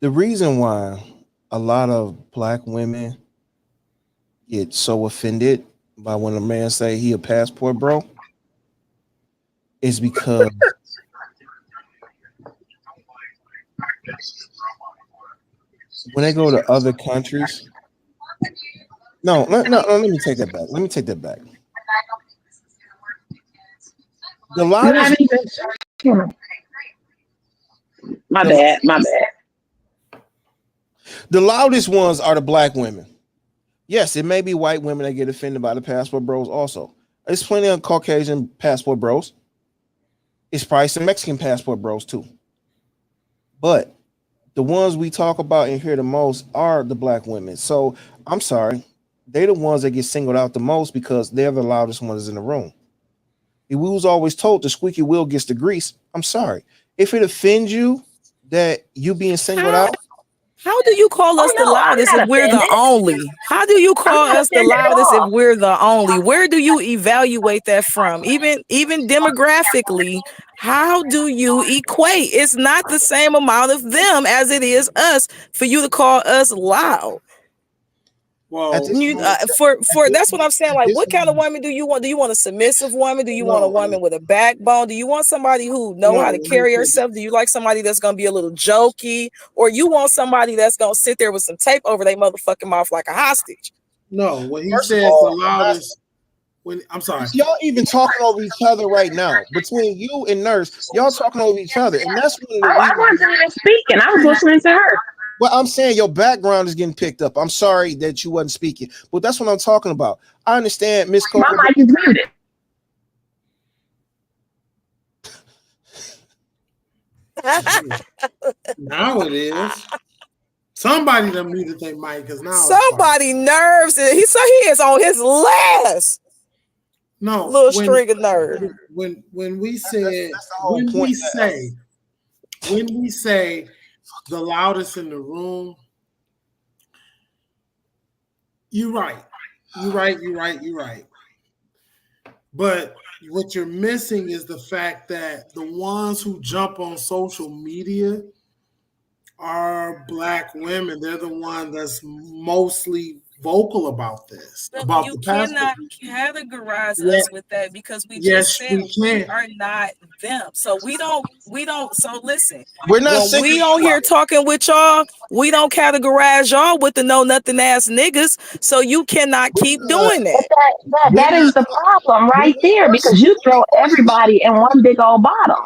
The reason why a lot of black women get so offended by when a man say he a passport bro is because when they go to other countries. No, let me take that back. Let me take that back. The You loudest, haven't even. My the, bad. My bad. the loudest ones are the black women. Yes, it may be white women that get offended by the passport bros also. There's plenty of Caucasian passport bros. It's probably some Mexican passport bros too. But the ones we talk about and hear the most are the black women. So I'm sorry. They're the ones that get singled out the most because they're the loudest ones in the room. We was always told the squeaky wheel gets the grease. I'm sorry. If it offends you, that you being singled How, out? how do you call us the no, I'm loudest not if we're the offended. only? How do you call not us the offended at loudest if all. we're the only? Where do you evaluate that from? Even demographically, how do you equate? It's not the same amount of them as it is us for you to call us loud. At Well, this You moment, for that's what I'm saying. at Like, this what kind of moment, woman do you want? Do you want a submissive woman? Do you want a no, woman with a backbone? Do you want somebody who know no. how to When he carry said, herself? Do you like somebody that's gonna be a little jokey, or you want somebody that's gonna sit there with some tape over their motherfucking mouth like a hostage? no, when he first of said the all, loudest, when I'm sorry, y'all even talking over each other right now. Between you and Nurse, y'all talking over each other, and that's one of the I reasons. wasn't even speaking. I was listening to her. Well, I'm saying your background is getting picked up. I'm sorry that you wasn't speaking, but that's what I'm talking about. I understand, Miss My Coco. mic is muted. now it is. Somebody done muted their mic because now Somebody nerves. He is on his last no little string of nerve. when we said That's the whole point. when we say the loudest in the room, you're right. But what you're missing is the fact that the ones who jump on social media are Black women. They're the one that's mostly vocal about this, about You the passport. cannot categorize Yeah, us with that because we yes, just said we we can. are not them. So we don't so listen. We're not When singling we on you here out. talking with y'all, we don't categorize y'all with the know nothing ass niggas. So you cannot keep doing But that. We're that is not. the problem right there We're because you throw everybody in one big old bottle.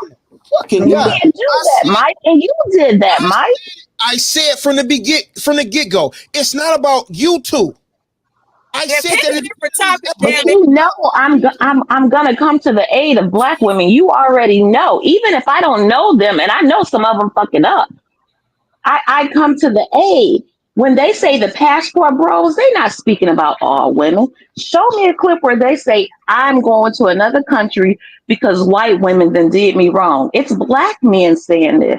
fucking You yeah. can't do that, Mike. And you did that, Mike. I said from the get go. It's not about you two. I They're said picking that. a different topic, But damn it. you know I'm gonna come to the aid of Black women. You already know. Even if I don't know them, and I know some of them fucking up, I come to the aid. When they say the passport bros, they're not speaking about all women. Show me a clip where they say, I'm going to another country because white women then did me wrong. It's Black men saying this.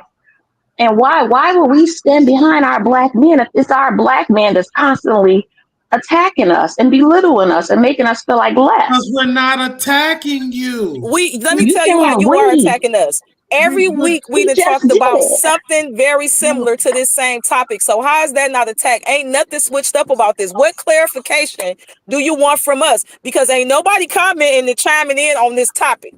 And why would we stand behind our Black men if it's our Black man that's constantly attacking us and belittling us and making us feel like less? Because we're not attacking you. Let me You tell you how saying you are we? attacking us. Every week we We done just talked did about it. something very similar to this same topic. So how is that not attack? Ain't nothing switched up about this. What clarification do you want from us? Because ain't nobody commenting and chiming in on this topic.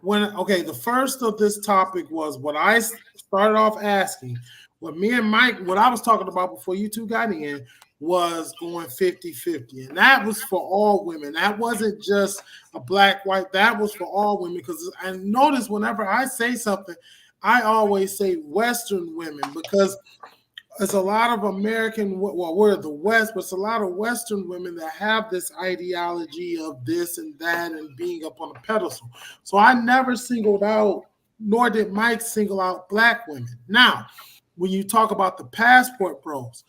The first of this topic was what I started off asking. What me and Mike, what I was talking about before you two got in, was going 50-50. And that was for all women. That wasn't just a Black, white. That was for all women. Because I notice whenever I say something, I always say Western women because it's a lot of American, well, we're the West, but it's a lot of Western women that have this ideology of this and that and being up on a pedestal. So I never singled out, nor did Mike single out Black women. Now, when you talk about the passport bros,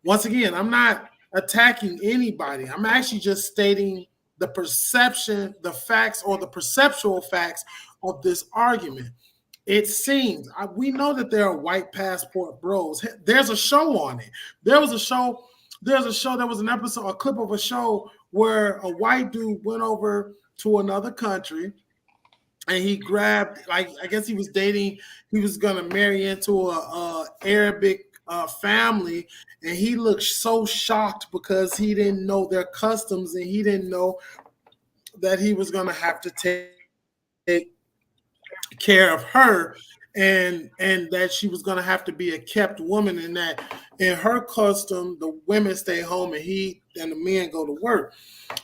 once again, I'm not attacking anybody. I'm actually just stating the perception, the facts, or the perceptual facts of this argument. It seems we know that there are white passport bros. There's a show on it. There was an episode, a clip of a show where a white dude went over to another country and he grabbed, like, I guess he was gonna marry into a Arabic family, and he looked so shocked because he didn't know their customs and he didn't know that he was gonna have to take care of her and that she was going to have to be a kept woman, and that in her custom the women stay home and the men go to work.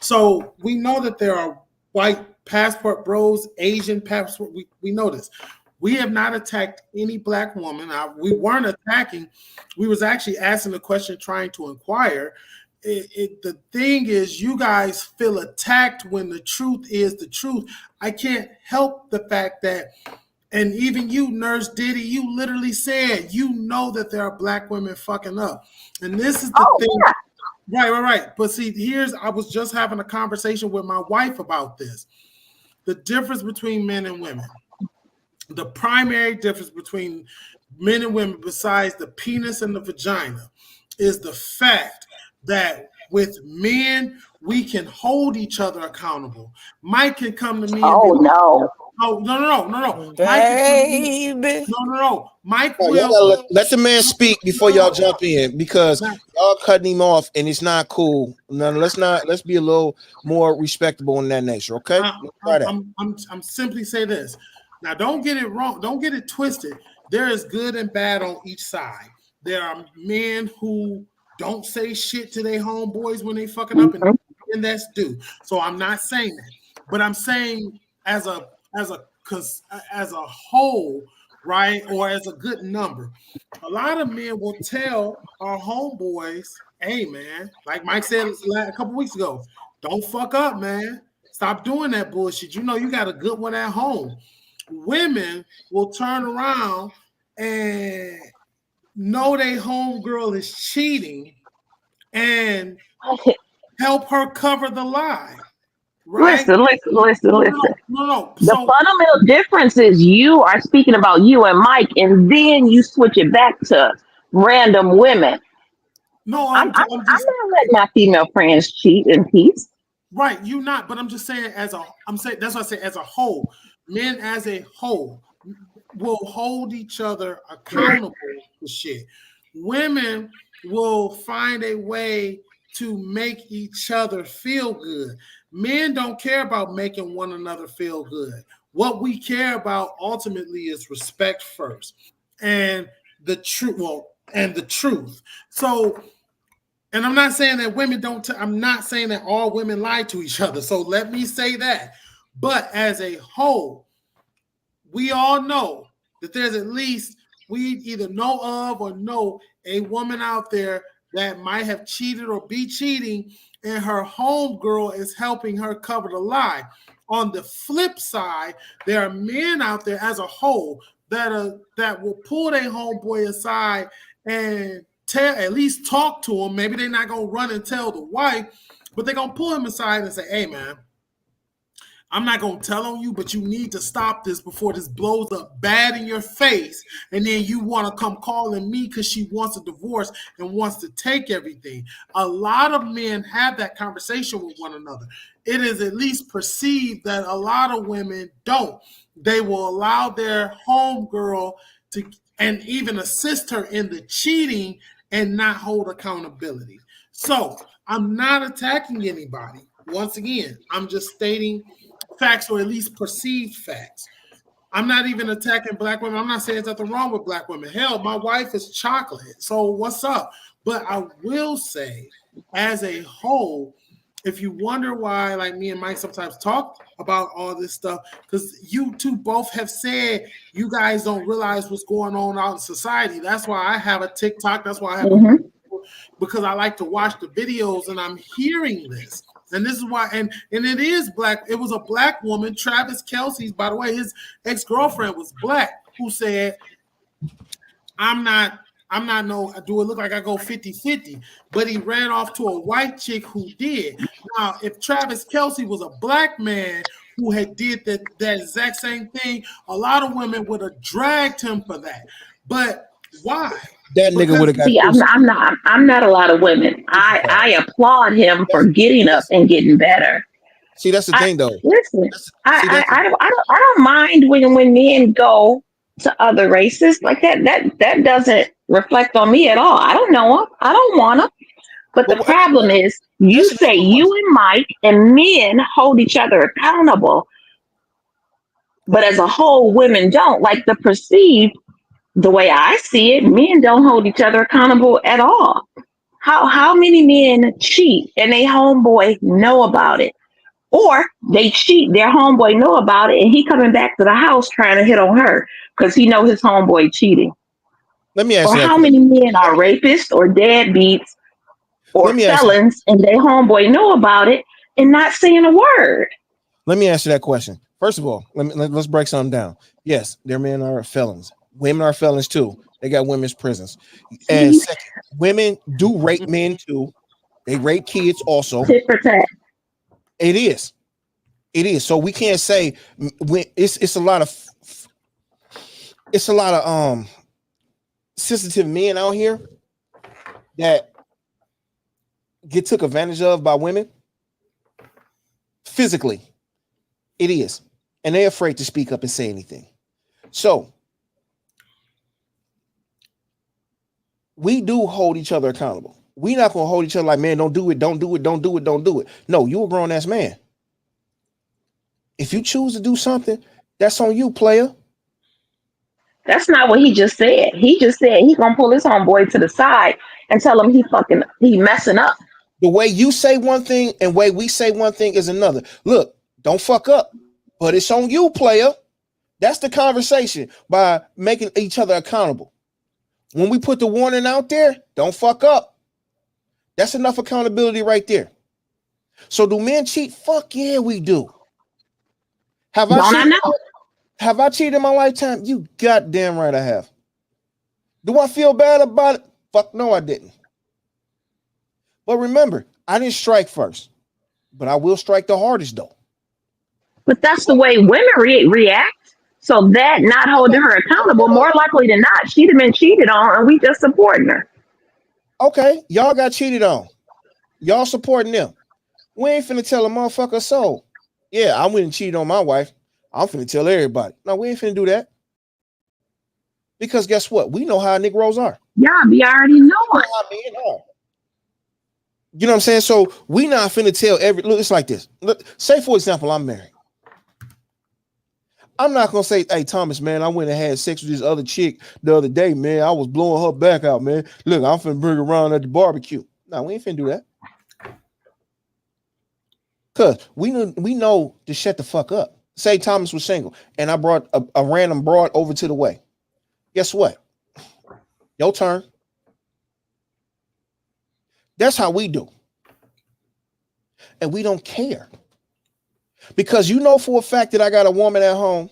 So we know that there are white passport bros, Asian passport. We know this. We have not attacked any Black woman. We weren't attacking. We was actually asking the question, trying to inquire. The thing is, you guys feel attacked when the truth is the truth. I can't help the fact that, and even you, Nurse Diddy, you literally said you know that there are Black women fucking up. And this is the thing. Yeah. Right. But see, I was just having a conversation with my wife about this. The difference between men and women. the primary difference between men and women, besides the penis and the vagina, is the fact that with men, we can hold each other accountable. Mike can come to me and be Oh like, no. oh, no. Mike can come to me. Baby. No. Mike Oh, y'all will. gotta let the man speak before y'all jump in, because y'all cutting him off and it's not cool. No, let's be a little more respectable in that nature, okay? Try that. I'm simply say this. Now, don't get it wrong. Don't get it twisted. There is good and bad on each side. There are men who don't say shit to their homeboys when they fucking up, and that's due. So I'm not saying that, but I'm saying as a whole, right, or as a good number, a lot of men will tell our homeboys, "Hey, man," like Mike said a couple weeks ago, "Don't fuck up, man. Stop doing that bullshit. You know you got a good one at home." Women will turn around and know their homegirl is cheating and help her cover the lie. Right? Listen. No. The fundamental difference is you are speaking about you and Mike, and then you switch it back to random women. No, I'm I'm just not letting my female friends cheat in peace. right. You not, but I'm just saying I'm saying that's what I say as a whole. Men as a whole will hold each other accountable for shit. Women will find a way to make each other feel good. Men don't care about making one another feel good. What we care about ultimately is respect first, and the truth. Well, and the truth. So, and I'm not saying that women don't. I'm not saying that all women lie to each other. So let me say that. But as a whole, we all know that there's at least we either know of or know a woman out there that might have cheated or be cheating, and her homegirl is helping her cover the lie. On the flip side, there are men out there as a whole that will pull their homeboy aside and at least talk to him. Maybe they're not gonna run and tell the wife, but they're gonna pull him aside and say, "Hey, man, I'm not going to tell on you, but you need to stop this before this blows up bad in your face. And then you want to come calling me because she wants a divorce and wants to take everything." A lot of men have that conversation with one another. It is at least perceived that a lot of women don't. They will allow their homegirl to, and even assist her in the cheating and not hold accountability. So I'm not attacking anybody. Once again, I'm just stating facts, or at least perceived facts. I'm not even attacking black women. I'm not saying there's nothing wrong with black women. Hell, my wife is chocolate. So what's up? But I will say, as a whole, if you wonder why, like me and Mike sometimes talk about all this stuff, because you two both have said you guys don't realize what's going on out in society. That's why I have a TikTok. That's why I have because I like to watch the videos and I'm hearing this. And this is why, and it is black. It was a black woman, Travis Kelce's, by the way, his ex-girlfriend was black, who said, I'm not no, do it look like I go 50-50? But he ran off to a white chick who did. Now, if Travis Kelce was a black man who had did that exact same thing, a lot of women would have dragged him for that. But why? That nigga would have got. See, I'm not a lot of women. I applaud him for getting up and getting better. See, that's the thing, though. Listen, I don't mind when men go to other races like that. That doesn't reflect on me at all. I don't know them. I don't want them. But the problem is, you say you and Mike and men hold each other accountable, but as a whole, women don't. Like the perceived. The way I see it, men don't hold each other accountable at all. How many men cheat and they homeboy know about it? Or they cheat, their homeboy know about it, and he coming back to the house trying to hit on her because he know his homeboy cheating. Let me ask or you. Or how many men are rapists or deadbeats or felons and their homeboy know about it and not saying a word? Let me ask you that question. First of all, let's break something down. Yes, their men are felons. Women are felons too. They got women's prisons. And second, women do rape men too. They rape kids also. Tit for tat. It is. So we can't say it's a lot of it's a lot of sensitive men out here that get took advantage of by women physically. It is, and they're afraid to speak up and say anything. So we do hold each other accountable. We're not gonna hold each other like, man, don't do it, don't do it, don't do it, don't do it. No, you a grown ass man. If you choose to do something, that's on you, player. That's not what he just said. He just said he gonna pull his homeboy to the side and tell him he messing up. The way you say one thing and way we say one thing is another. Look, don't fuck up, but it's on you, player. That's the conversation by making each other accountable. When we put the warning out there, don't fuck up. That's enough accountability right there. So do men cheat? Fuck yeah, we do. Have I cheated in my lifetime? You goddamn right I have. Do I feel bad about it? Fuck no, I didn't. But remember, I didn't strike first, but I will strike the hardest though. But that's the way women react. So that not holding her accountable, more likely than not, she'd have been cheated on, and we just supporting her. Okay, y'all got cheated on. Y'all supporting them. We ain't finna tell a motherfucker so. Yeah, I went and cheated on my wife. I'm finna tell everybody. No, we ain't finna do that. Because guess what? We know how Negroes are. Yeah, we already know We it. know how men are. You know what I'm saying? So we not finna tell look, it's like this. Look, say for example, I'm married. I'm not gonna say, hey Thomas, man, I went and had sex with this other chick the other day, man. I was blowing her back out, man. Look, I'm finna bring her around at the barbecue. No, we ain't finna do that. Cause we know to shut the fuck up. Say Thomas was single and I brought a random broad over to the way. Guess what? Your turn. That's how we do. And we don't care. Because you know for a fact that I got a woman at home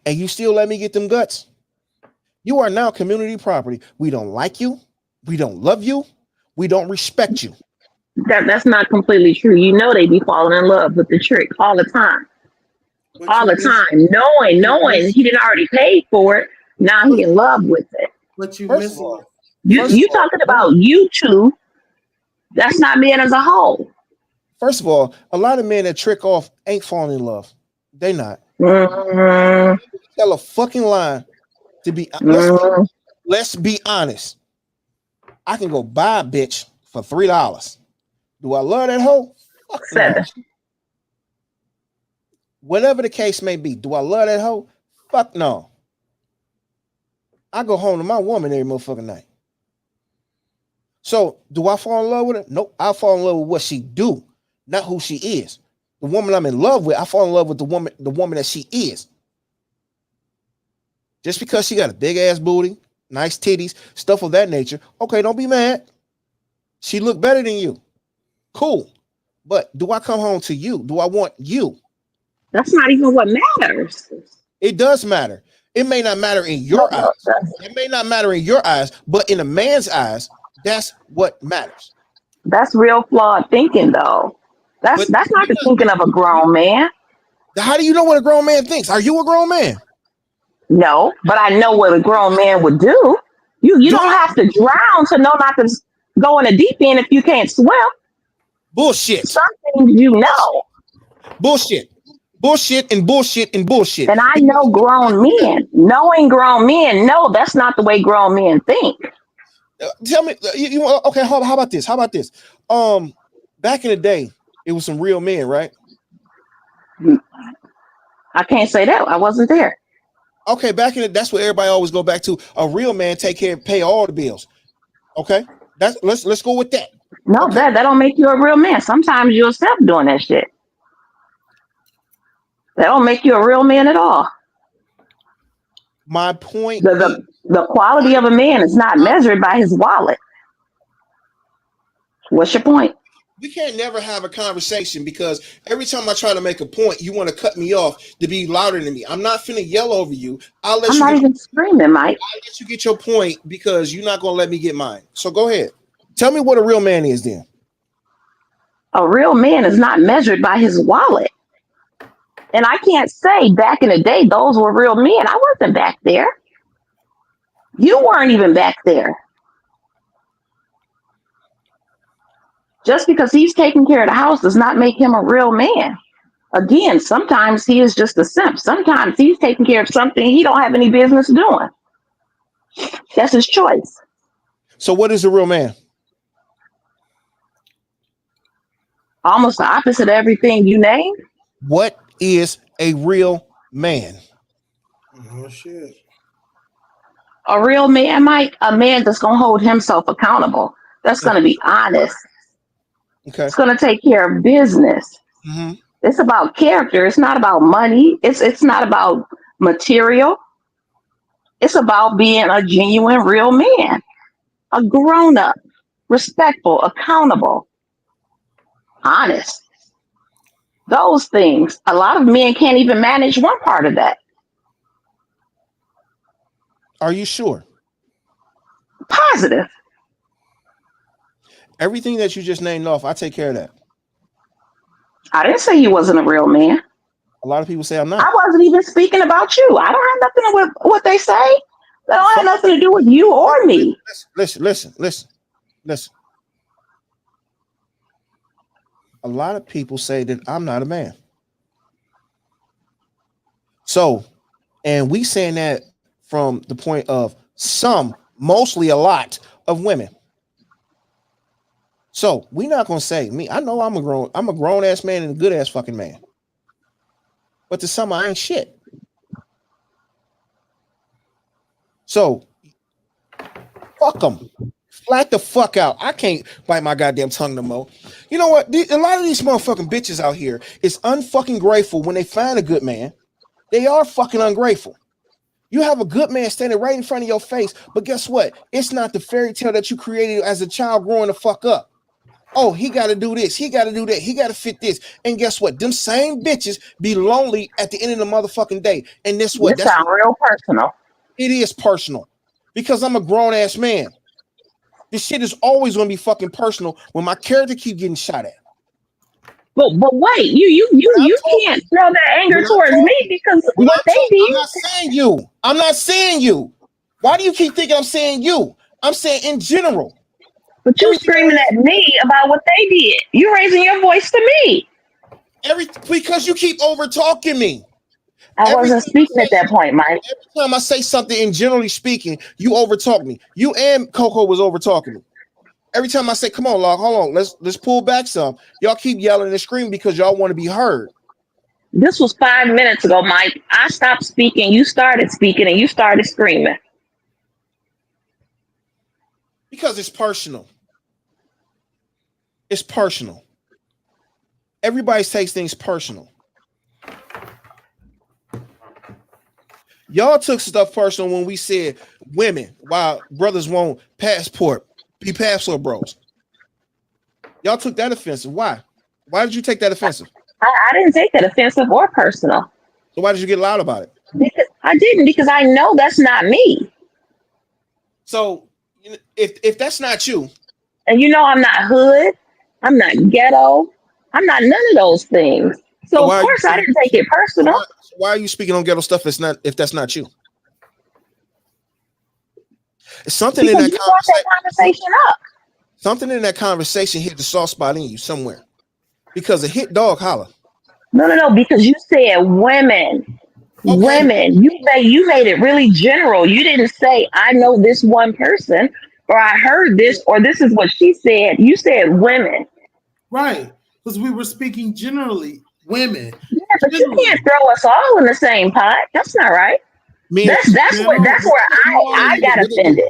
and you still let me get them guts. You are now community property. We don't like you. We don't love you. We don't respect you. That's not completely true. You know they be falling in love with the trick all the time. But All you the miss- time. Knowing he didn't already pay for it. Now he in love with it. But you First miss of all, You talking about you two. That's not men as a whole. First of all, a lot of men that trick off ain't falling in love. They not. Mm, Tell a fucking lie to be. Let's be honest. I can go buy a bitch for $3. Do I love that hoe? Fuck no. Seven. Whatever the case may be, do I love that hoe? Fuck no. I go home to my woman every motherfucking night. So do I fall in love with her? Nope. I fall in love with what she do, not who she is. The woman I'm in love with, I fall in love with the woman that she is. Just because she got a big ass booty, nice titties, stuff of that nature. Okay, don't be mad. She look better than you. Cool. But do I come home to you? Do I want you? That's not even what matters. It does matter. It may not matter in your eyes. It may not matter in your eyes, but in a man's eyes, that's what matters. That's real flawed thinking, though. That's not the thinking of a grown man. How do you know what a grown man thinks? Are you a grown man? No, but I know what a grown man would do. You don't have to drown to know not to go in the deep end if you can't swim. Bullshit. Some things you know. Bullshit. Bullshit and bullshit and bullshit. And I know grown men. Knowing grown men, no, that's not the way grown men think. Tell me, okay, how about this? How about this? Back in the day, it was some real men, right? I can't say that. I wasn't there. Okay, that's what everybody always go back to. A real man pay all the bills. Okay, let's go with that. No, okay. that don't make you a real man. Sometimes you're yourself doing that shit. That don't make you a real man at all. My point. The quality of a man is not measured by his wallet. What's your point? We can't never have a conversation because every time I try to make a point, you want to cut me off to be louder than me. I'm not finna yell over you. I'm not even screaming, Mike. I'll let you get your point because you're not gonna let me get mine. So go ahead. Tell me what a real man is then. A real man is not measured by his wallet. And I can't say back in the day those were real men. I wasn't back there. You weren't even back there. Just because he's taking care of the house does not make him a real man. Again, sometimes he is just a simp. Sometimes he's taking care of something he don't have any business doing. That's his choice. So what is a real man? Almost the opposite of everything you named. What is a real man? Oh shit. A real man, Mike, a man that's going to hold himself accountable. That's going to be honest. Okay. It's going to take care of business. Mm-hmm. It's about character. It's not about money. It's not about material. It's about being a genuine, real man, a grown up, respectful, accountable, honest. Those things. A lot of men can't even manage one part of that. Are you sure? Positive. Everything that you just named off, I take care of that. I didn't say you wasn't a real man. A lot of people say I'm I not. wasn't even speaking about you. I don't have nothing to do with what they say. That don't have nothing to do with you or me. Listen. A lot of people say that I'm not a man. So, and we saying that from the point of some, mostly a lot of women. So we're not gonna say me. I know I'm a grown ass man and a good ass fucking man. But to some, I ain't shit. So fuck them. Flat the fuck out. I can't bite my goddamn tongue no more. You know what? A lot of these motherfucking bitches out here is unfucking grateful when they find a good man. They are fucking ungrateful. You have a good man standing right in front of your face, but guess what? It's not the fairy tale that you created as a child growing the fuck up. Oh, he got to do this. He got to do that. He got to fit this. And guess what? Them same bitches be lonely at the end of the motherfucking day. And this what? This sounds real personal. It is personal because I'm a grown ass man. This shit is always going to be fucking personal when my character keep getting shot at. But wait, you can't throw that anger towards me because what they did. I'm not saying you. I'm not saying you. Why do you keep thinking I'm saying you? I'm saying in general. But you screaming at me about what they did. You raising your voice to me. Because you keep over talking me. I wasn't speaking at that point, Mike. Every time I say something, and generally speaking, you over talk me. You and Coco was over talking me. Every time I say, "Come on, Log, hold on, let's pull back some." Y'all keep yelling and screaming because y'all want to be heard. This was 5 minutes ago, Mike. I stopped speaking. You started speaking, and you started screaming. Because it's personal. It's personal. Everybody takes things personal. Y'all took stuff personal when we said women, while brothers won't be passport bros. Y'all took that offensive. Why? Why did you take that offensive? I didn't take that offensive or personal. So why did you get loud about it? Because I didn't, because I know that's not me. So if that's not you. And you know I'm not hood. I'm not ghetto. I'm not none of those things. So of course I didn't take it personal. Why are you speaking on ghetto stuff if that's not you? Something in that conversation up. Something in that conversation hit the soft spot in you somewhere. Because a hit dog holler. No, because you said women. Okay. Women. You made it really general. You didn't say I know this one person or I heard this or this is what she said. You said women. Right. Because we were speaking generally. Women. Yeah, but generally. You can't throw us all in the same pot. That's not right. That's where I got offended.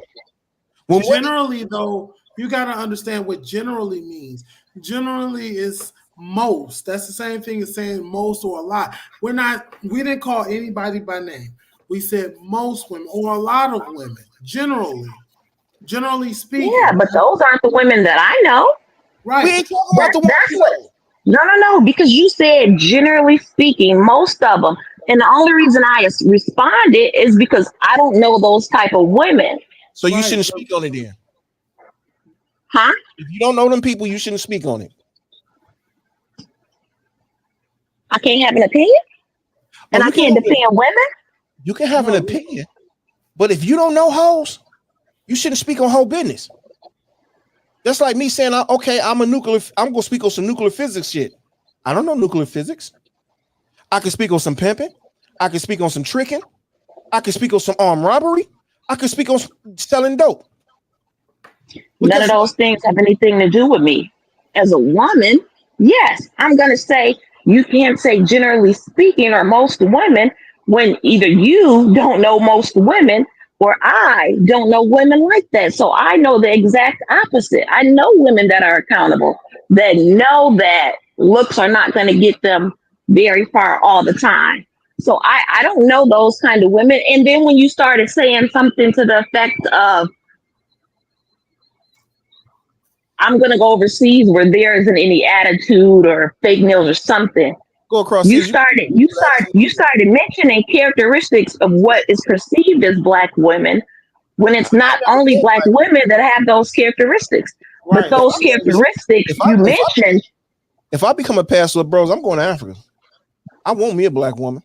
Well, generally, though, you got to understand what generally means. Generally is most. That's the same thing as saying most or a lot. We didn't call anybody by name. We said most women or a lot of women. Generally speaking. Yeah, but those aren't the women that I know. Right. We ain't talking about the women. No, because you said generally speaking, most of them. And the only reason I responded is because I don't know those type of women. So you shouldn't speak on it then. Huh? If you don't know them people, you shouldn't speak on it. I can't have an opinion? And I can't defend women? You can have an opinion, but if you don't know hoes, you shouldn't speak on whole business. That's like me saying, okay, I'm gonna speak on some nuclear physics shit. I don't know nuclear physics. I can speak on some pimping. I can speak on some tricking. I can speak on some armed robbery. I can speak on selling dope. None of those things have anything to do with me. As a woman, yes, I'm going to say you can't say generally speaking or most women when either you don't know most women or I don't know women like that. So I know the exact opposite. I know women that are accountable, that know that looks are not going to get them very far all the time. So I don't know those kind of women. And then when you started saying something to the effect of, I'm going to go overseas where there isn't any attitude or fake nails or something. Go across. You started mentioning characteristics of what is perceived as Black women when it's not only Black women that have those characteristics, but those characteristics you mentioned. If I become a pastor, bros, I'm going to Africa. I want me a Black woman.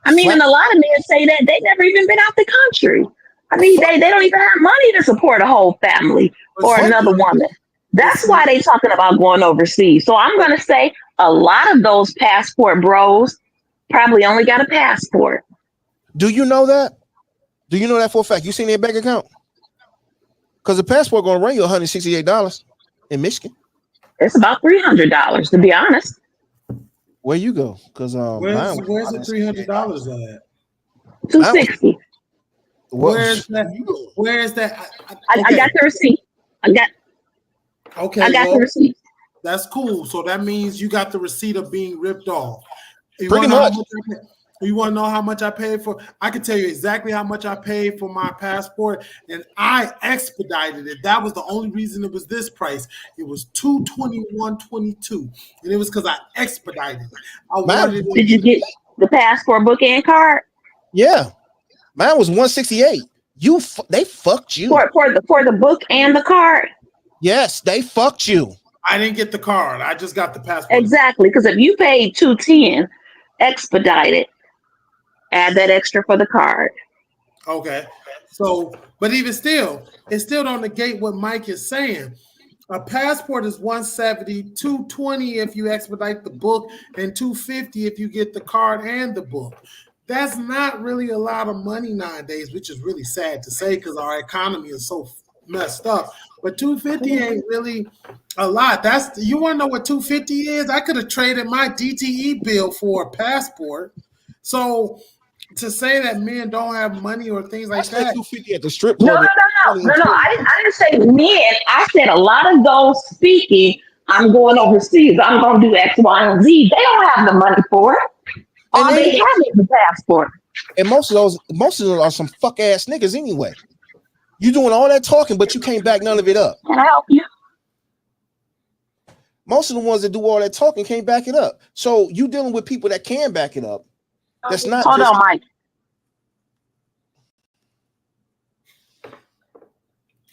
I mean, and a lot of men say that they never even been out the country. I mean, they don't even have money to support a whole family or another woman. That's why they talking about going overseas. So I'm going to say a lot of those passport bros probably only got a passport. Do you know that? Do you know that for a fact? You seen their bank account? Because the passport going to run you $168 in Michigan. It's about $300 to be honest. Where you go? Because where's the $300 at? $260. Where's that? Where is that? I got the receipt. I got the receipt. That's cool. So that means you got the receipt of being ripped off. Pretty much. You want to know how much I paid for? I can tell you exactly how much I paid for my passport, and I expedited it. That was the only reason it was this price. It was $221.22, and it was because I expedited it. Did you get the passport book and card? Yeah, mine was $168. They fucked you for the book and the card. Yes, they fucked you. I didn't get the card. I just got the passport. Exactly, because if you paid $210, expedited. Add that extra for the card. Okay. So, but even still, it still don't negate what Mike is saying. A passport is $170, $220 if you expedite the book, and $250 if you get the card and the book. That's not really a lot of money nowadays, which is really sad to say because our economy is so messed up. But $250 ain't really a lot. You want to know what $250 is? I could have traded my DTE bill for a passport. So to say that men don't have money or things like that. $250 at the strip club. No. I didn't say men. I said a lot of those speaking, I'm going overseas. I'm going to do X, Y, and Z. They don't have the money for it. All they have is the passport. And most of them are some fuck ass niggas anyway. You doing all that talking, but you can't back none of it up. Can I help you? Most of the ones that do all that talking can't back it up. So you dealing with people that can back it up. That's not. Hold on, Mike.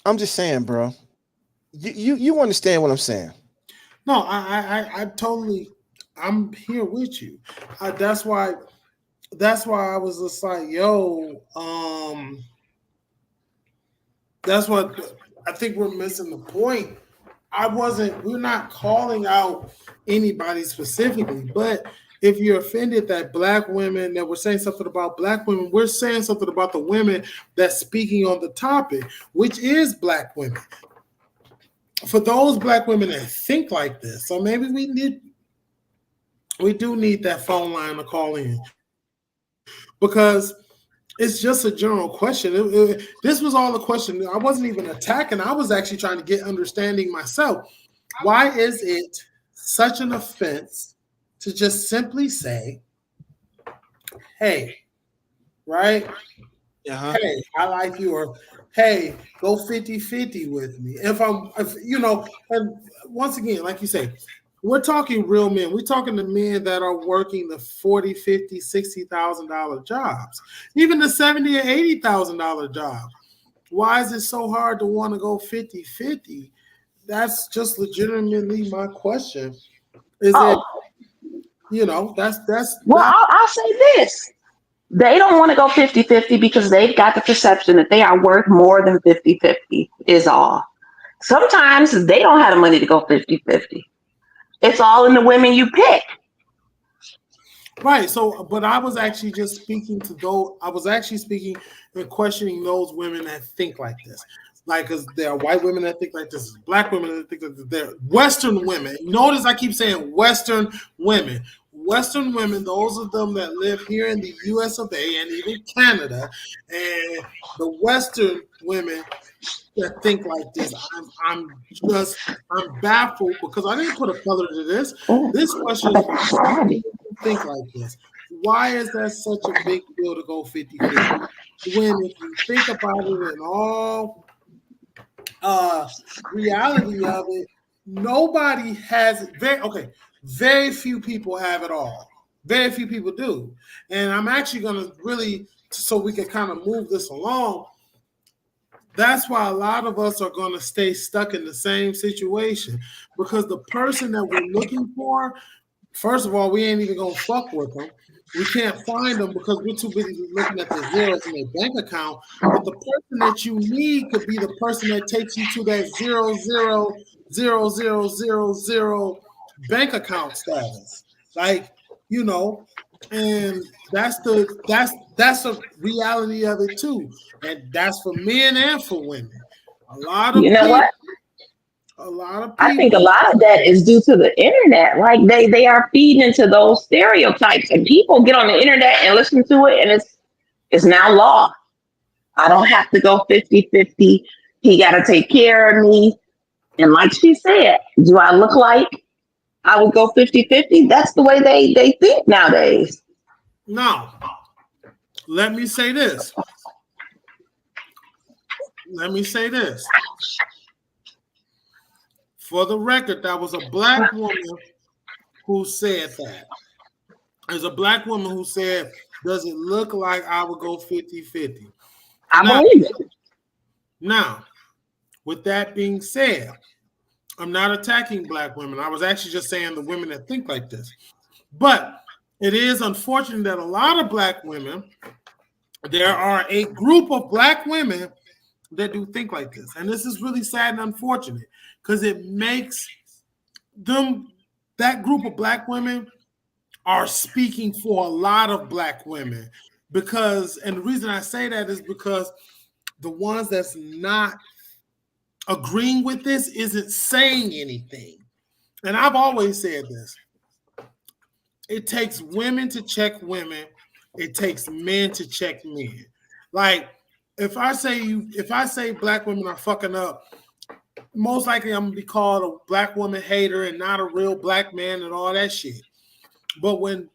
I'm just saying, bro. You understand what I'm saying? No, I totally. I'm here with you. That's why I was just like, yo, that's what I think we're missing the point. We're not calling out anybody specifically, but if you're offended that Black women, that we're saying something about Black women, we're saying something about the women that's speaking on the topic, which is Black women. For those Black women that think like this, so maybe we do need that phone line to call in, because it's just a general question. This was all a question. I wasn't even attacking. I was actually trying to get understanding myself. Why is it such an offense to just simply say, hey, right? Uh-huh. Hey, I like you, or hey, go 50-50 with me. And once again, like you say, we're talking real men. We're talking to men that are working the $40,000, $50,000, $60,000 jobs, even the $70,000 or $80,000 jobs. Why is it so hard to want to go 50-50? That's just legitimately my question. You know, that's Well, I'll say this. They don't want to go 50-50 because they've got the perception that they are worth more than 50-50 is all. Sometimes they don't have the money to go 50-50. It's all in the women you pick. right. So, but I was actually just speaking to those. I was actually speaking and questioning those women that think like this. Like, because there are white women that think like this, black women that think like this, there are Western women. Notice I keep saying Western women. Western women, those of them that live here in the US of A and even Canada, and the Western women that think like this. I'm baffled because I didn't put a color to this. This question is for all women who think like this. Why is that such a big deal to go 50-50? When if you think about it in all reality of it, nobody has it. Very few people have it all. Very few people do. And I'm actually going to really, so we can kind of move this along. That's why a lot of us are going to stay stuck in the same situation because the person that we're looking for, first of all, we ain't even going to fuck with them. We can't find them because we're too busy looking at the zeros in their bank account. But the person that you need could be the person that takes you to that 0.00000 bank account status. Like, you know, and that's a reality of it too. And that's for men and for women. A lot of people. I think a lot of that is due to the internet. Like they are feeding into those stereotypes, and people get on the internet and listen to it, and it's now law. I don't have to go 50-50. He got to take care of me. And like she said, do I look like I would go 50-50? That's the way they think nowadays. Now, let me say this. For the record, that was a black woman who said that. There's a black woman who said, does it look like I would go 50-50? I believe it. Now, with that being said, I'm not attacking black women. I was actually just saying the women that think like this. But it is unfortunate that a lot of black women, there are a group of black women that do think like this. And this is really sad and unfortunate because it makes them, that group of black women are speaking for a lot of black women because, and the reason I say that is because the ones that's not agreeing with this isn't saying anything. And I've always said this. It takes women to check women. It takes men to check men. Like, if I say black women are fucking up, most likely I'm gonna be called a black woman hater and not a real black man and all that shit. But when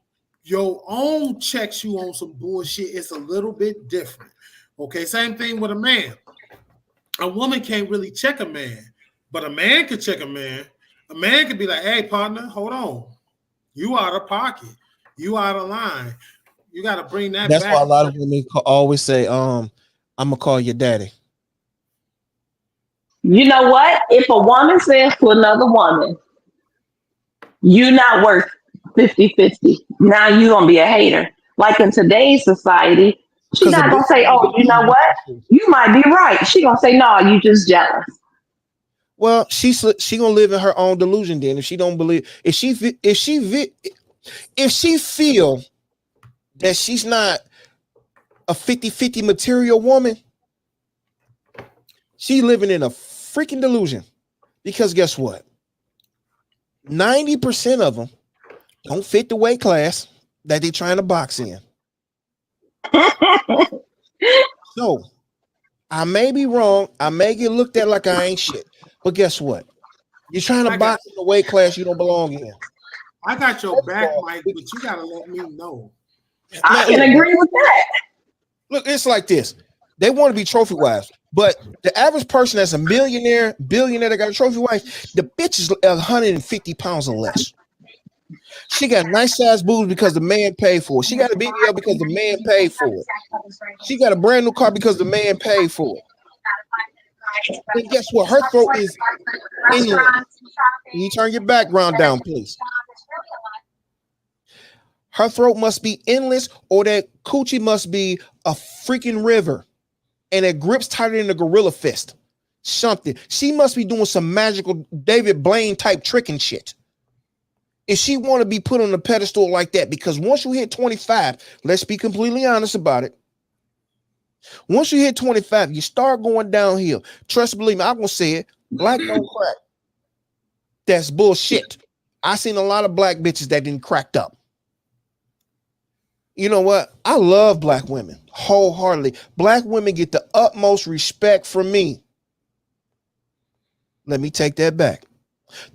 your own checks you on some bullshit, it's a little bit different. Okay, same thing with a man. A woman can't really check a man, but a man can check a man. A man could be like, hey, partner, hold on. You out of pocket. You out of line. You got to bring that That's back. why a lot of women always say, I'm going to call your daddy. You know what? If a woman says to another woman, you're not worth 50-50, now you're going to be a hater. Like in today's society, she's not going to say, oh, you know what? You might be right. She's going to say, no, you just jealous. Well, she gonna live in her own delusion then. If she don't believe, if she feel that she's not a 50-50 material woman, she living in a freaking delusion. Because guess what? 90% of them don't fit the weight class that they're trying to box in. So I may be wrong. I may get looked at like I ain't shit. But guess what? You're trying to box in the weight class you don't belong in. I got your back, Mike, but you got to let me know. I can agree with that. Look, it's like this. They want to be trophy wives, but the average person that's a billionaire that got a trophy wife, the bitch is 150 pounds or less. She got nice size boobs because the man paid for it. She got a BBL because the man paid for it. She got a brand new car because the man paid for it. And guess what? Her throat is inland. Can you turn your background down, please? Her throat must be endless, or that coochie must be a freaking river, and it grips tighter than a gorilla fist. Something. She must be doing some magical David Blaine type trick and shit. If she want to be put on a pedestal like that, because once you hit 25, let's be completely honest about it. Once you hit 25, you start going downhill. Trust, believe me, I'm gonna say it. Black don't crack. That's bullshit. I seen a lot of black bitches that didn't cracked up. You know what? I love black women wholeheartedly. Black women get the utmost respect from me. Let me take that back.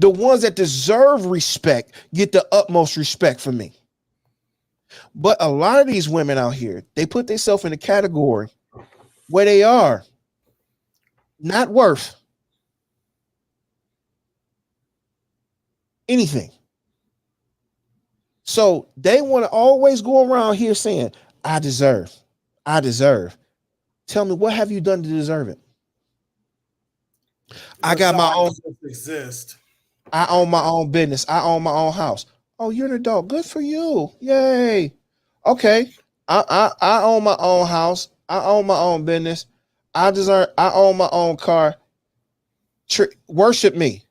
The ones that deserve respect get the utmost respect from me. But a lot of these women out here, they put themselves in a category where they are not worth anything. So they want to always go around here saying, I deserve. Tell me, what have you done to deserve it? I got my own. Exist. I own my own business. I own my own house. Oh, you're an adult. Good for you. Yay. Okay. I own my own house. I own my own business. I own my own car. Worship me.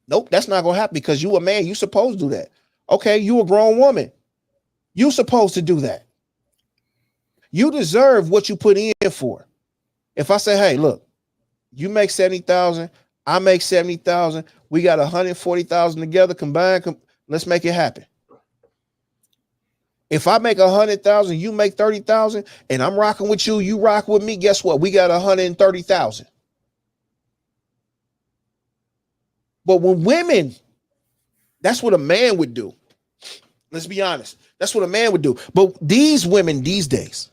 Nope, that's not gonna happen because you a man. You supposed to do that. Okay, you a grown woman. You supposed to do that. You deserve what you put in for. If I say, hey, look, you make 70,000, I make 70,000, we got 140,000 together combined. Let's make it happen. If I make 100,000, you make 30,000, and I'm rocking with you, you rock with me. Guess what? We got 130,000. But when women, that's what a man would do. Let's be honest. That's what a man would do. But these women these days,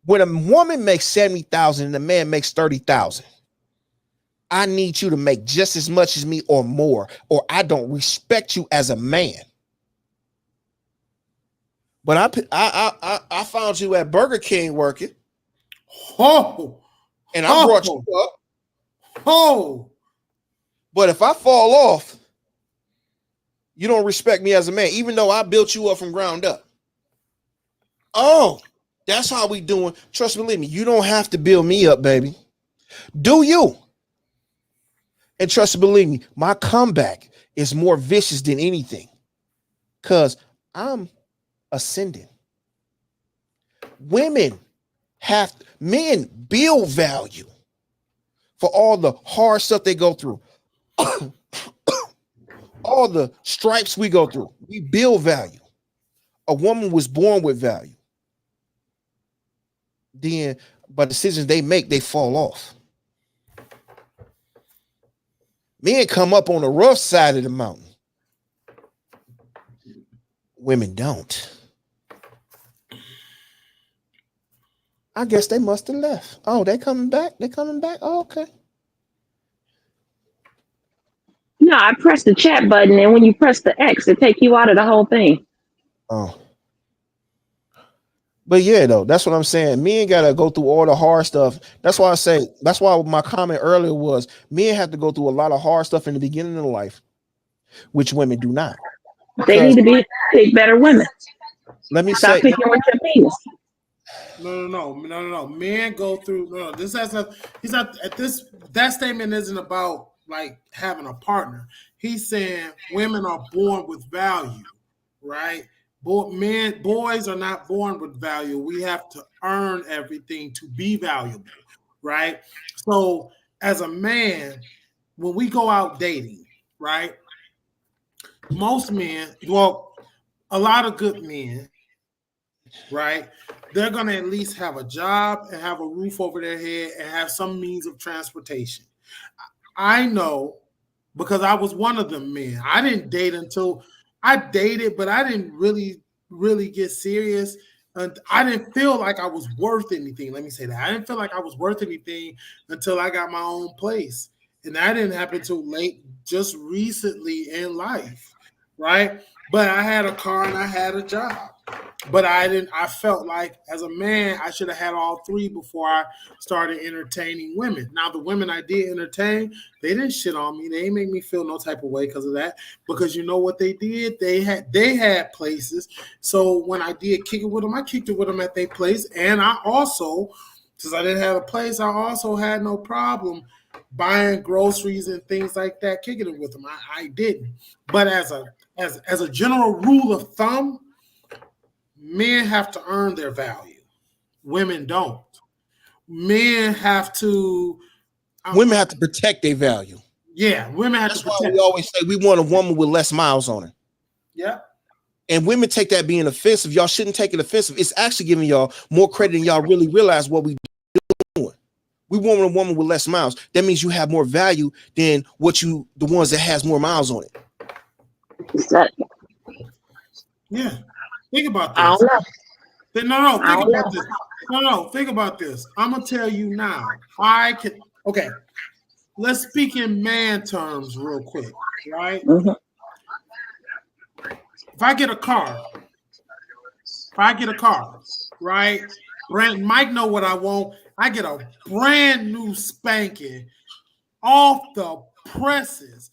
when a woman makes 70,000 and a man makes 30,000, I need you to make just as much as me or more, or I don't respect you as a man. But I found you at Burger King working. And I brought you up. But if I fall off, you don't respect me as a man, even though I built you up from ground up. Oh, that's how we doing. Trust me, believe me, you don't have to build me up, baby. Do you? And trust me, believe me, my comeback is more vicious than anything because I'm ascending. Men build value for all the hard stuff they go through. All the stripes we go through, we build value. A woman was born with value. Then, by decisions they make, they fall off. Men come up on the rough side of the mountain. Women don't. I guess they must have left. Oh, they coming back? They coming back? Oh, okay. No, I press the chat button, and when you press the X, it take you out of the whole thing. Oh. But yeah, though, that's what I'm saying. Men gotta go through all the hard stuff. That's why my comment earlier was men have to go through a lot of hard stuff in the beginning of life, which women do not. They need to pick better women. Let me Stop say, picking with your penis. No. Men go through. No, this has not. He's not at this. That statement isn't about like having a partner. He's saying women are born with value, right? Boys are not born with value. We have to earn everything to be valuable, right? So as a man, when we go out dating, right? Most men, well, a lot of good men, right? They're going to at least have a job and have a roof over their head and have some means of transportation. I know because I was one of them men. I didn't date until I dated, but I didn't really get serious. And I didn't feel like I was worth anything. Let me say that. I didn't feel like I was worth anything until I got my own place. And that didn't happen until late, just recently in life, right? But I had a car and I had a job. But I felt like as a man, I should have had all three before I started entertaining women. Now, the women I did entertain, they didn't shit on me. They didn't make me feel no type of way because of that. Because you know what they did? They had places. So when I did kick it with them, I kicked it with them at their place. And I also, since I didn't have a place, I also had no problem buying groceries and things like that, kicking it with them. I didn't. But as a general rule of thumb, men have to earn their value. Women don't. Men have to. Women have to protect their value. Yeah, women have That's to why protect. we always say we want a woman with less miles on her. Yeah. And women take that being offensive. Y'all shouldn't take it offensive. It's actually giving y'all more credit than y'all really realize what we doing. We want a woman with less miles. That means you have more value than the ones that has more miles on it. Yeah. Think about I this. don't know. No, think about this. No, think about this. I'm gonna tell you now. Okay. Let's speak in man terms real quick, right? Mm-hmm. If I get a car, right? Brent, Mike know what I want. I get a brand new spanking off the presses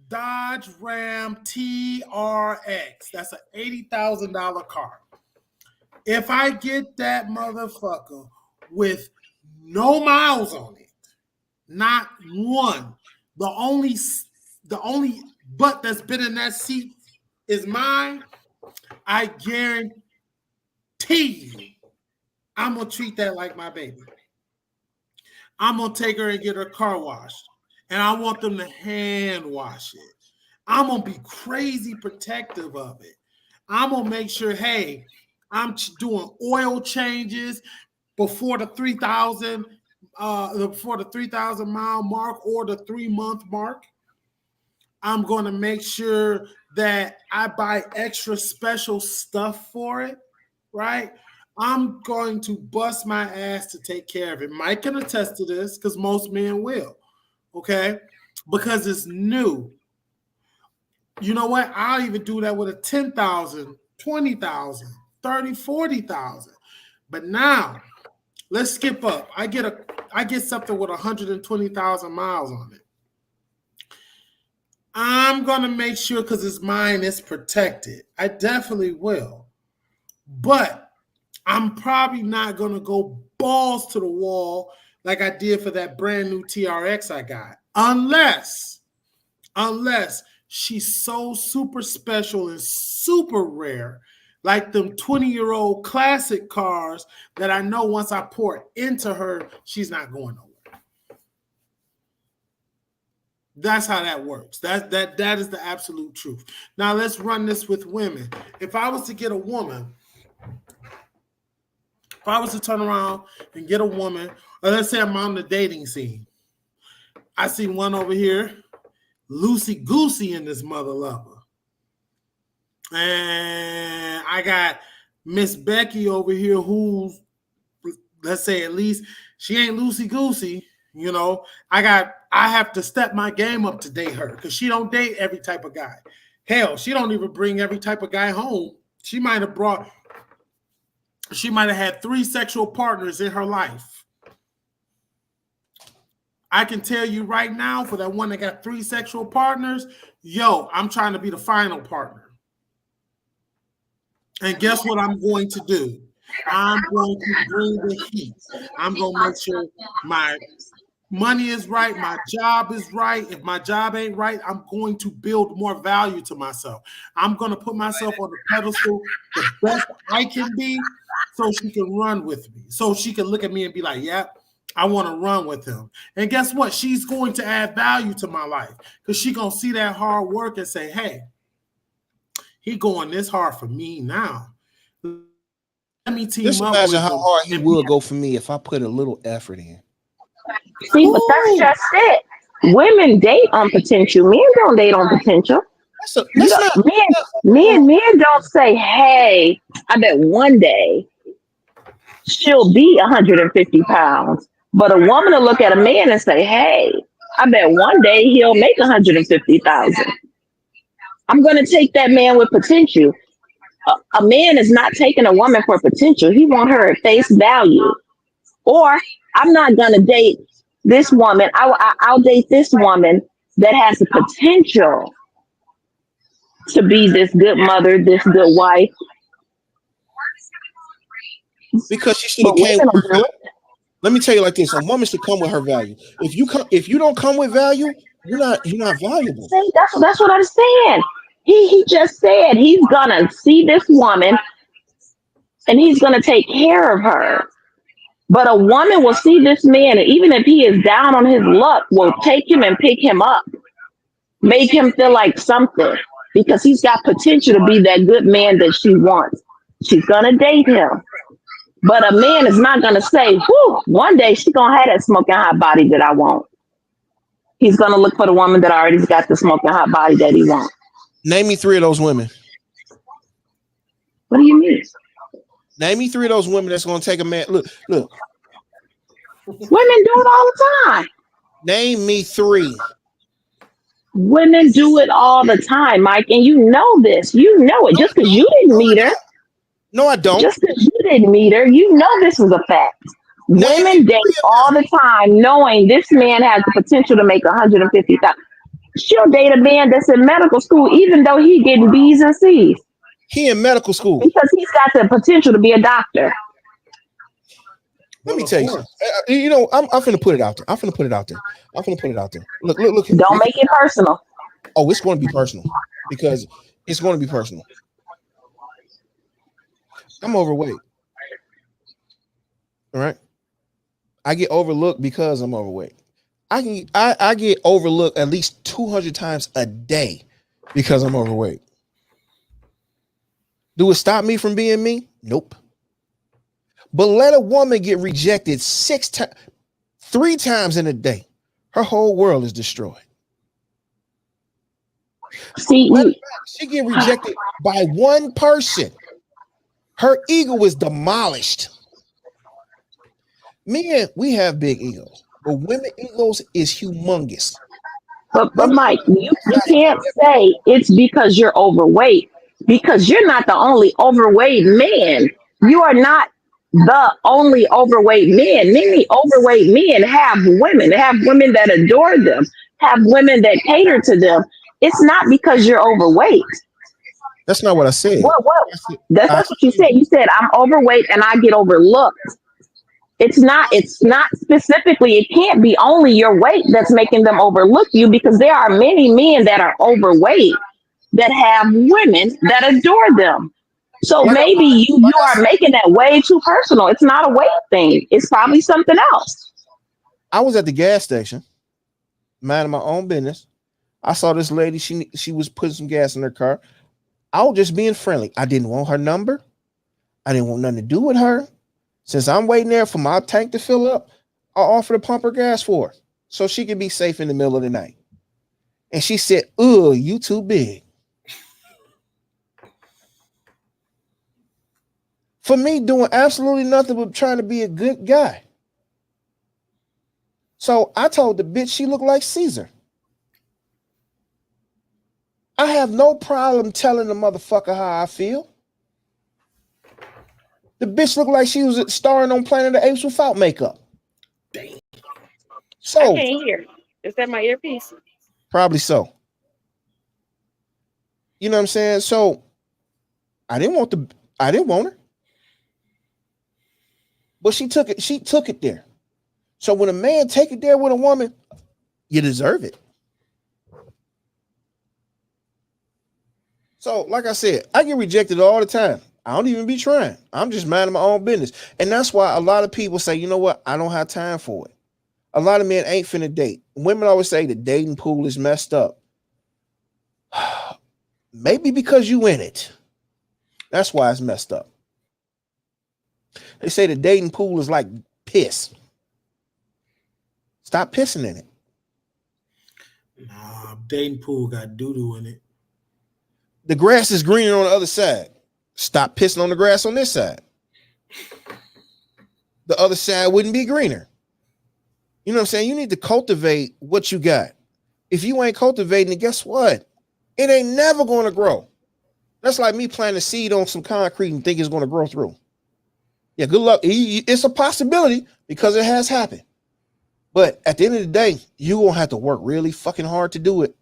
Dodge Ram TRX. That's an $80,000 car. If I get that motherfucker with no miles on it, not one, the only butt that's been in that seat is mine, I guarantee you I'm going to treat that like my baby. I'm going to take her and get her car washed. And I want them to hand wash it. I'm going to be crazy protective of it. I'm going to make sure, hey, I'm doing oil changes before the 3,000 mile mark or the 3-month mark. I'm going to make sure that I buy extra special stuff for it, right? I'm going to bust my ass to take care of it. Mike can attest to this because most men will, okay? Because it's new. You know what? I'll even do that with a 10,000, 20,000, 30, 40,000. But now, let's skip up. I get something with 120,000 miles on it. I'm going to make sure, because it's mine, it's protected. I definitely will. But I'm probably not going to go balls to the wall like I did for that brand new TRX I got. Unless she's so super special and super rare, like them 20-year-old classic cars that I know once I pour into her, she's not going nowhere. That's how that works. That is the absolute truth. Now let's run this with women. If I was to get a woman, if I was to turn around and get a woman, or let's say I'm on the dating scene, I see one over here, loosey goosey in this mother lover, and I got Miss Becky over here, who's, let's say, at least she ain't loosey goosey. You know, I have to step my game up to date her because she don't date every type of guy. Hell, she don't even bring every type of guy home. She might have had 3 sexual partners in her life. I can tell you right now, for that one that got 3 sexual partners, I'm trying to be the final partner. And guess what I'm going to do? I'm going to bring the heat. I'm going to make sure my money is right, my job is right. If my job ain't right, I'm going to build more value to myself. I'm going to put myself on the pedestal the best I can be so she can run with me. So she can look at me and be like, yeah, I want to run with him. And guess what? She's going to add value to my life because she's going to see that hard work and say, hey, he going this hard for me now. Let me team Just up imagine with how him. hard he will go for me if I put a little effort in. See, but that's just it. Women date on potential. Men don't date on potential. Men don't say, hey, I bet one day she'll be 150 pounds. But a woman will look at a man and say, hey, I bet one day he'll make 150,000. I'm going to take that man with potential. a man is not taking a woman for potential. He want her at face value. Or I'm not gonna date this woman. I'll date this woman that has the potential to be this good mother, this good wife. Because she should But have came. women will do it. Let me tell you like this: a woman should come with her value. If you don't come with value, you're not valuable. See, that's what I'm saying. He just said he's gonna see this woman and he's gonna take care of her. But a woman will see this man, and even if he is down on his luck, will take him and pick him up, make him feel like something because he's got potential to be that good man that she wants. She's gonna date him. But a man is not gonna say, whew, one day she's gonna have that smoking hot body that I want. He's gonna look for the woman that already got the smoking hot body that he wants. Name me 3 of those women. What do you mean? Name me 3 of those women that's gonna take a man. Look. Women do it all the time. Name me 3. Women do it all the time, Mike, and you know this. You know it. Just because you didn't meet her. No, I don't. Just because you didn't meet her, you know this is a fact. Women date all the time, knowing this man has the potential to make $150,000. She'll date a man that's in medical school, even though he getting B's and C's. He in medical school because he's got the potential to be a doctor. Let me tell you something. You know, I'm finna put it out there. I'm finna put it out there. Look. Don't make it personal. Oh, it's going to be personal because it's going to be personal. I'm overweight. All right. I get overlooked because I'm overweight. I get overlooked at least 200 times a day because I'm overweight. Do it stop me from being me? Nope. But let a woman get rejected 3 times in a day. Her whole world is destroyed. See, she get rejected by one person. Her ego is demolished. Men, we have big egos, but women egos is humongous. But Mike, you can't say it's because you're overweight, because you're not the only overweight man. You are not the only overweight man. Many overweight men have women. They have women that adore them, have women that cater to them. It's not because you're overweight. That's not what I said. That's what you said. You said I'm overweight and I get overlooked. It's not specifically, it can't be only your weight that's making them overlook you, because there are many men that are overweight that have women that adore them. So maybe you are making that way too personal. It's not a weight thing. It's probably something else. I was at the gas station, minding my own business. I saw this lady, she was putting some gas in her car. I was just being friendly. I didn't want her number. I didn't want nothing to do with her. Since I'm waiting there for my tank to fill up, I offered to pump her gas for her so she could be safe in the middle of the night. And she said, "Ugh, you too big." For me, doing absolutely nothing but trying to be a good guy. So I told the bitch she looked like Caesar. I have no problem telling the motherfucker how I feel. The bitch looked like she was starring on Planet of the Apes without makeup. Damn. So I can't hear. Is that my earpiece? Probably so. You know what I'm saying? So I didn't want her. But she took it there. So when a man take it there with a woman, you deserve it. So, like I said, I get rejected all the time. I don't even be trying. I'm just minding my own business. And that's why a lot of people say, you know what? I don't have time for it. A lot of men ain't finna date. Women always say the dating pool is messed up. Maybe because you in it. That's why it's messed up. They say the dating pool is like piss. Stop pissing in it. Nah, dating pool got doo-doo in it. The grass is greener on the other side. Stop pissing on the grass on this side. The other side wouldn't be greener. You know what I'm saying? You need to cultivate what you got. If you ain't cultivating it, guess what? It ain't never going to grow. That's like me planting a seed on some concrete and think it's going to grow through. Yeah, good luck. It's a possibility because it has happened. But at the end of the day, you're going to have to work really fucking hard to do it.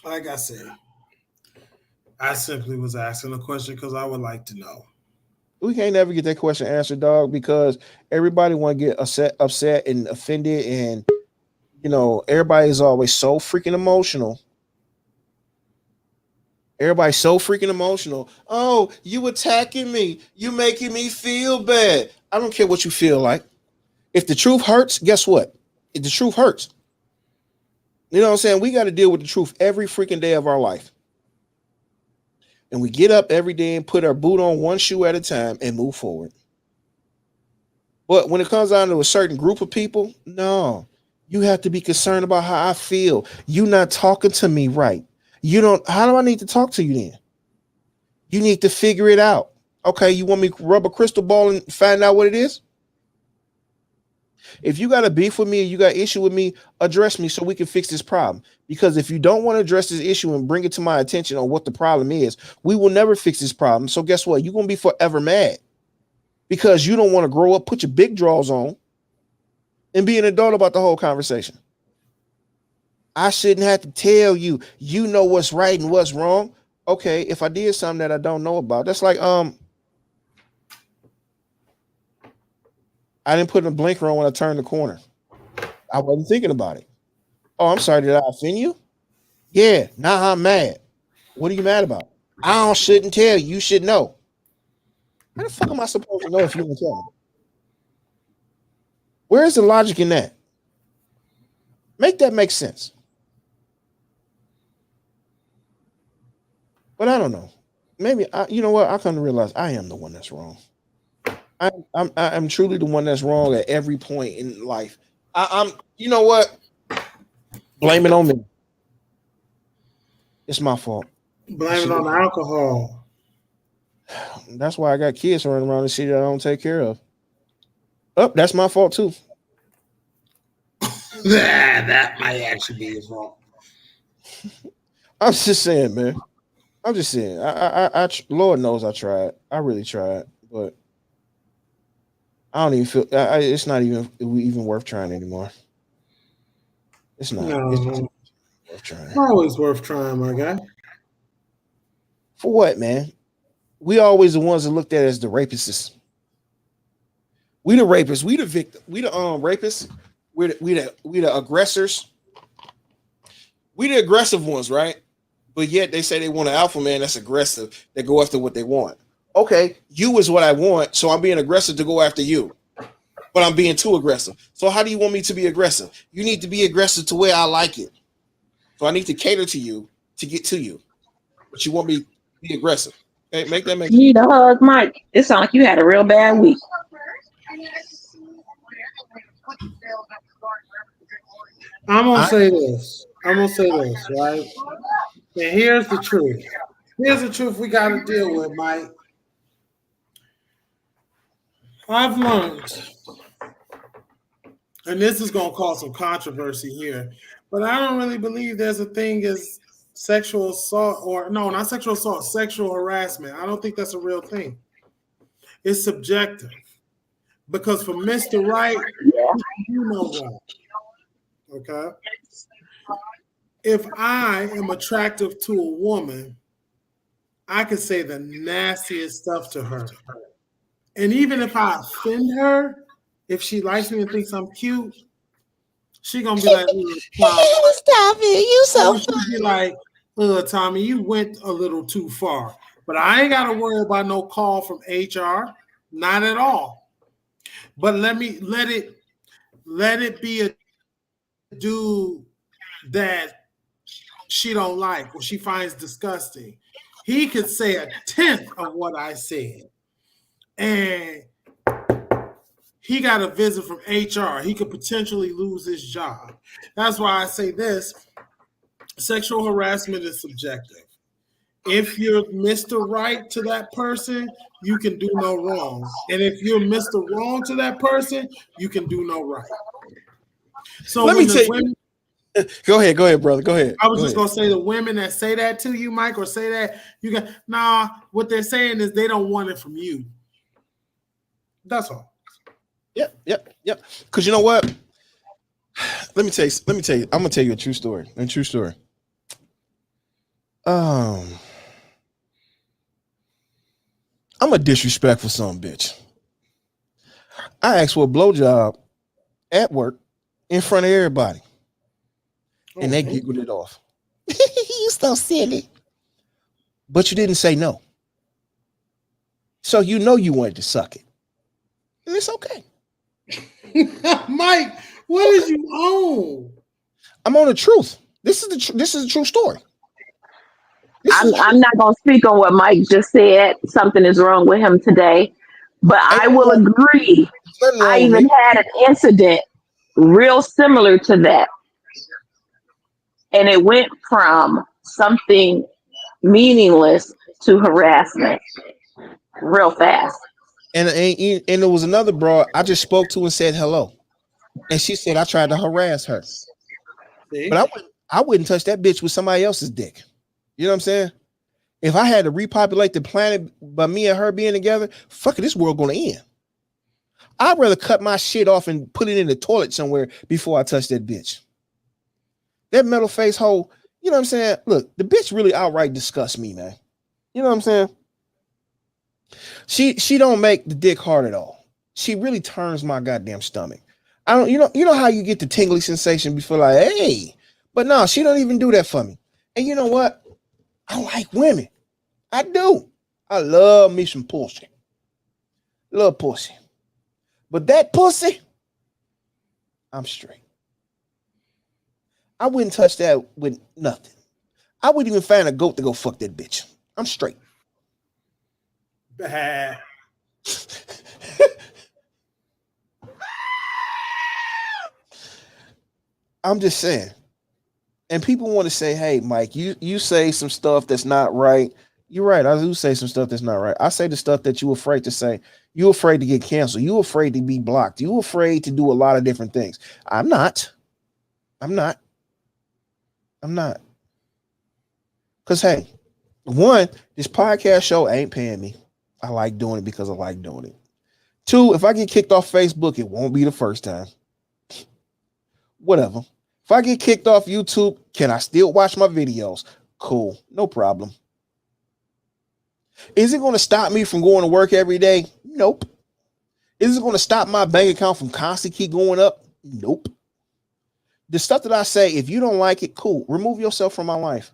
Like I said, I simply was asking a question because I would like to know. We can't never get that question answered, dog, because everybody want to get upset and offended, and everybody is always so freaking emotional. Everybody's so freaking emotional. Oh, you attacking me. You making me feel bad. I don't care what you feel like. If the truth hurts, guess what? If the truth hurts. You know what I'm saying? We got to deal with the truth every freaking day of our life. And we get up every day and put our boot on one shoe at a time and move forward. But when it comes down to a certain group of people, no, you have to be concerned about how I feel. You're not talking to me right. How do I need to talk to you then? You need to figure it out. Okay, you want me to rub a crystal ball and find out what it is? If you got a beef with me or you got issue with me, address me so we can fix this problem. Because if you don't want to address this issue and bring it to my attention on what the problem is, we will never fix this problem. So guess what? You're going to be forever mad because you don't want to grow up, put your big drawers on, and be an adult about the whole conversation. I shouldn't have to tell you, you know what's right and what's wrong. Okay, if I did something that I don't know about, that's like, I didn't put a blinker on when I turned the corner. I wasn't thinking about it. Oh, I'm sorry. Did I offend you? Yeah. Now I'm mad. What are you mad about? I shouldn't tell you. You should know. How the fuck am I supposed to know if you don't tell me? Where's the logic in that? Make that make sense. But I don't know. Maybe you know what? I come to realize I am the one that's wrong. I'm truly the one that's wrong at every point in life. I'm you know what? Blame it on me. It's my fault. Blame it on alcohol. That's why I got kids running around the city that I don't take care of. Oh, that's my fault too. That might actually be his fault. I'm just saying, man. I'm just saying. I Lord knows I tried. I really tried, but I don't even feel. It's not even worth trying anymore. It's not. No, It's just worth trying. Always worth trying, my guy. For what, man? We always the ones that looked at as the rapists. We the rapists. We the victim. We the rapists. We the aggressors. We the aggressive ones, right? But yet they say they want an alpha man that's aggressive, that go after what they want. Okay, you is what I want, so I'm being aggressive to go after you. But I'm being too aggressive. So how do you want me to be aggressive? You need to be aggressive to where I like it. So I need to cater to you to get to you. But you want me to be aggressive. Okay, make that make sense. You need a hug, Mike. It sounds like you had a real bad week. I'm gonna say this, right? And here's the truth. Here's the truth we got to deal with, Mike. I've learned, and this is going to cause some controversy here, but I don't really believe there's a thing as sexual assault, or no, not sexual assault, sexual harassment. I don't think that's a real thing. It's subjective. Because for Mr. Right, you know what? Okay? If I am attractive to a woman, I can say the nastiest stuff to her. And even if I offend her, if she likes me and thinks I'm cute, she gonna be like, "Stop it, you so funny." Be like, Tommy, you went a little too far. But I ain't gotta worry about no call from HR, not at all. But let it be a dude that she don't like or she finds disgusting. He could say 1/10 of what I said. And he got a visit from HR. He could potentially lose his job. That's why I say this. Sexual harassment is subjective. if you're Mr. Right to that person, you can do no wrong. And if you're Mr. Wrong to that person, you can do no right. So Let when me the tell you. women, Go ahead, brother. Go ahead. I was Go just ahead. gonna say the women that say that to you, Mike, or say that you got what they're saying is they don't want it from you. That's all. Yep. Because you know what? Let me tell you. I'm gonna tell you a true story. I'm a disrespectful son of a bitch. I asked for a blowjob at work in front of everybody, and they giggled it off. You so silly, but you didn't say no, so you know you wanted to suck it, and it's okay. Mike, what is you on? I'm on the truth. This is a true story. I'm not going to speak on what Mike just said. Something is wrong with him today. But I will agree. I even had an incident real similar to that. And it went from something meaningless to harassment real fast. And there was another broad I just spoke to and said hello, and she said I tried to harass her, but I wouldn't touch that bitch with somebody else's dick. You know what I'm saying? If I had to repopulate the planet by me and her being together, fuck it, this world gonna end. I'd rather cut my shit off and put it in the toilet somewhere before I touch that bitch. That metal face hole, you know what I'm saying? Look, the bitch really outright disgusts me, man. You know what I'm saying? She don't make the dick hard at all. She really turns my goddamn stomach. I don't, you know how you get the tingly sensation before like, hey, but no, she don't even do that for me. And you know what? I like women. I do. I love me some pussy. Love pussy. But that pussy, I'm straight. I wouldn't touch that with nothing. I wouldn't even find a goat to go fuck that bitch. I'm straight. Bah. I'm just saying. And people want to say, hey, Mike, you say some stuff that's not right. You're right. I do say some stuff that's not right. I say the stuff that you're afraid to say. You're afraid to get canceled. You're afraid to be blocked. You're afraid to do a lot of different things. I'm not. Because, hey, one, this podcast show ain't paying me. I like doing it because I like doing it. Two, if I get kicked off Facebook, it won't be the first time. Whatever. If I get kicked off YouTube, can I still watch my videos? Cool. No problem. Is it going to stop me from going to work every day? Nope. Is it going to stop my bank account from constantly keep going up? Nope. The stuff that I say, if you don't like it, cool. Remove yourself from my life.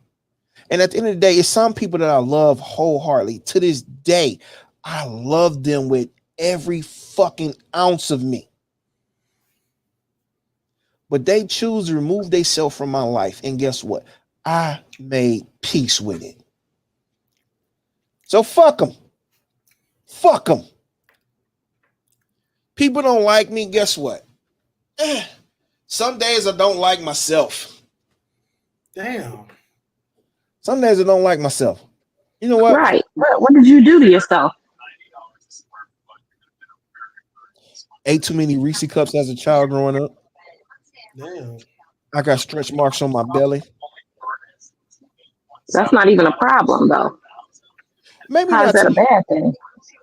And at the end of the day, it's some people that I love wholeheartedly. To this day, I love them with every fucking ounce of me. But they choose to remove themselves from my life. And guess what? I made peace with it. So fuck them. Fuck them. People don't like me. Guess what? Some days I don't like myself. Damn. Some days I don't like myself. You know what? Right. What did you do to yourself? Ate too many Reese cups as a child growing up. Damn. I got stretch marks on my belly. That's not even a problem, though. Maybe How is not that to a me. bad thing?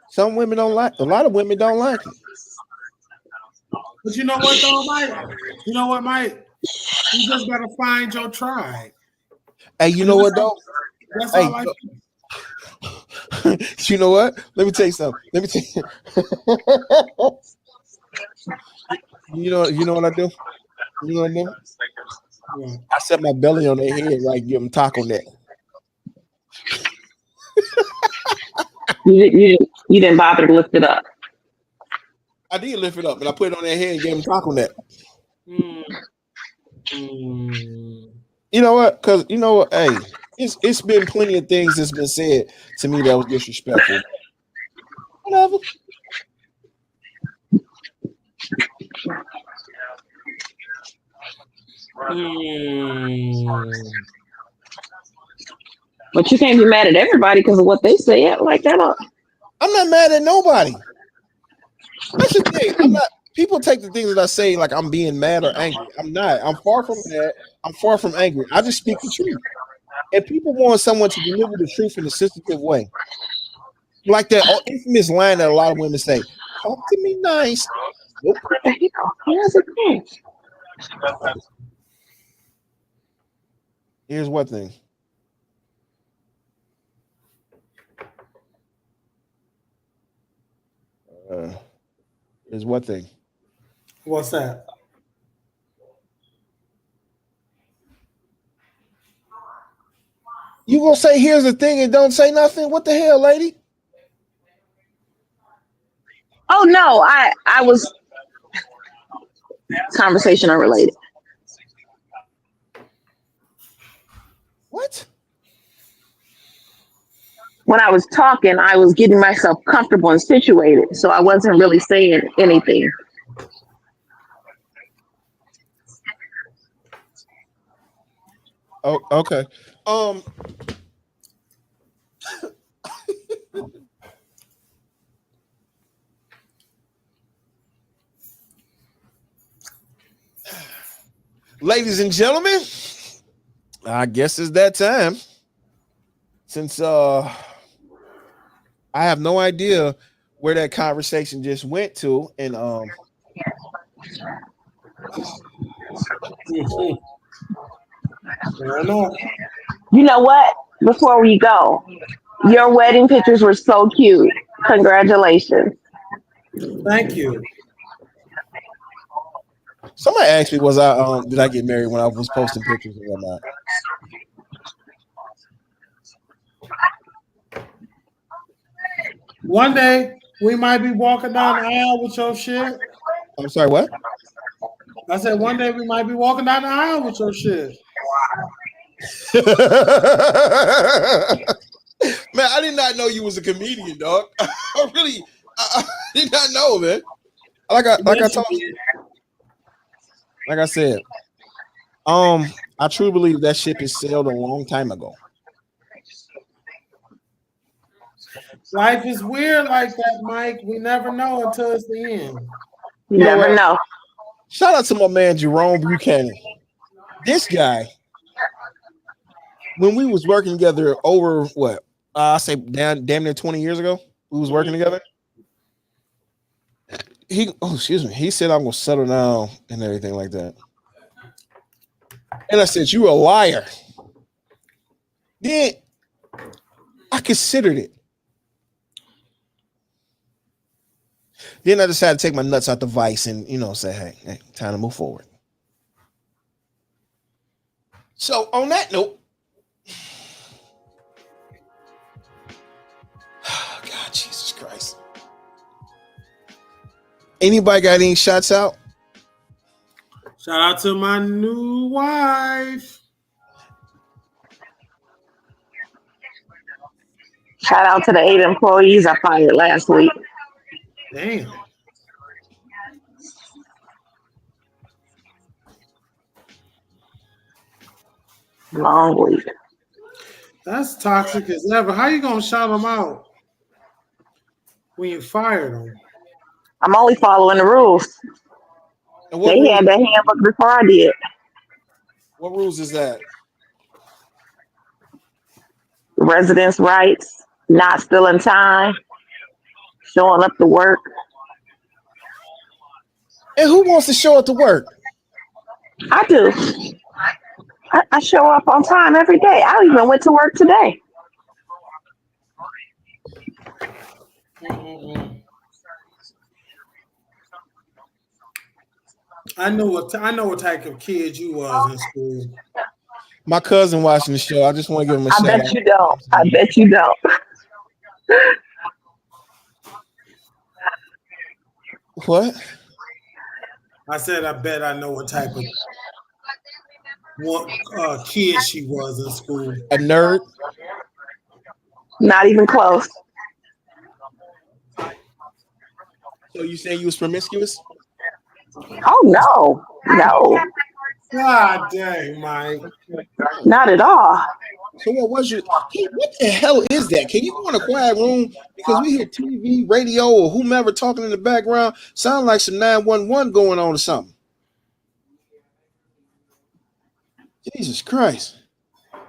Some women don't like. A lot of women don't like it. But you know what, though, Mike? You know what, Mike? You just gotta find your tribe. Hey, you know what though? That's Hey, all I. you know what? Let me tell you something. Let me tell you. You know what I do? You know what I do? Yeah. I set my belly on their head, like give them taco neck. You didn't bother to lift it up. I did lift it up, and I put it on their head and gave them taco neck. You know what? Because you know what? Hey, it's been plenty of things that's been said to me that was disrespectful. Whatever. But you can't be mad at everybody because of what they say. Like that. I'm not mad at nobody. That's the thing. I'm not. People take the things that I say like I'm being mad or angry. I'm not. I'm far from mad. I'm far from angry. I just speak the truth. And people want someone to deliver the truth in a sensitive way, like that infamous line that a lot of women say, "Talk to me nice." Nope. What the hell? Here's the thing. Here's one thing. Here's one thing. What's that? You gonna say here's the thing and don't say nothing? What the hell, lady? Oh no, I was conversation unrelated. What? When I was talking, I was getting myself comfortable and situated, so I wasn't really saying anything. Oh, okay. Ladies and gentlemen, I guess it's that time. Since I have no idea where that conversation just went to, and You know what? Before we go, your wedding pictures were so cute. Congratulations. Thank you. somebody asked me, was I did I get married when I was posting pictures and whatnot? One day we might be walking down the aisle with your shit. I'm sorry, what? I said one day we might be walking down the aisle with your shit. Man, I did not know you was a comedian, dog. I really, I did not know, man. Like I told you, like I said, I truly believe that ship has sailed a long time ago. Life is weird like that, Mike. We never know until it's the end. You never know. Shout out to my man Jerome Buchanan. This guy, when we was working together over what I say damn near 20 years ago, we was working together. He said I'm gonna settle down and everything like that. And I said, you a liar. Then I considered it. Then I decided to take my nuts out the vice and, say, hey, time to move forward. So on that note, God, Jesus Christ. Anybody got any shots out? Shout out to my new wife. Shout out to the 8 employees I fired last week. Damn. Long week. That's toxic as ever. How you gonna shout them out when you fired them? I'm only following the rules. They had that handbook before I did. What rules is that? Residence rights, not stealing time, showing up to work. And who wants to show up to work? I do. I show up on time every day. I even went to work today. I know what type of kid you was in school. My cousin watching the show. I just want to give him a shout out. I bet you don't. I bet you don't. What? I said I bet I know what type of kid she was in school. A nerd? Not even close. So you saying you was promiscuous? Oh no. God dang, Mike. Not at all. So what was your? What the hell is that? Can you go in a quiet room because we hear TV, radio, or whomever talking in the background? Sound like some 911 going on or something. Jesus Christ!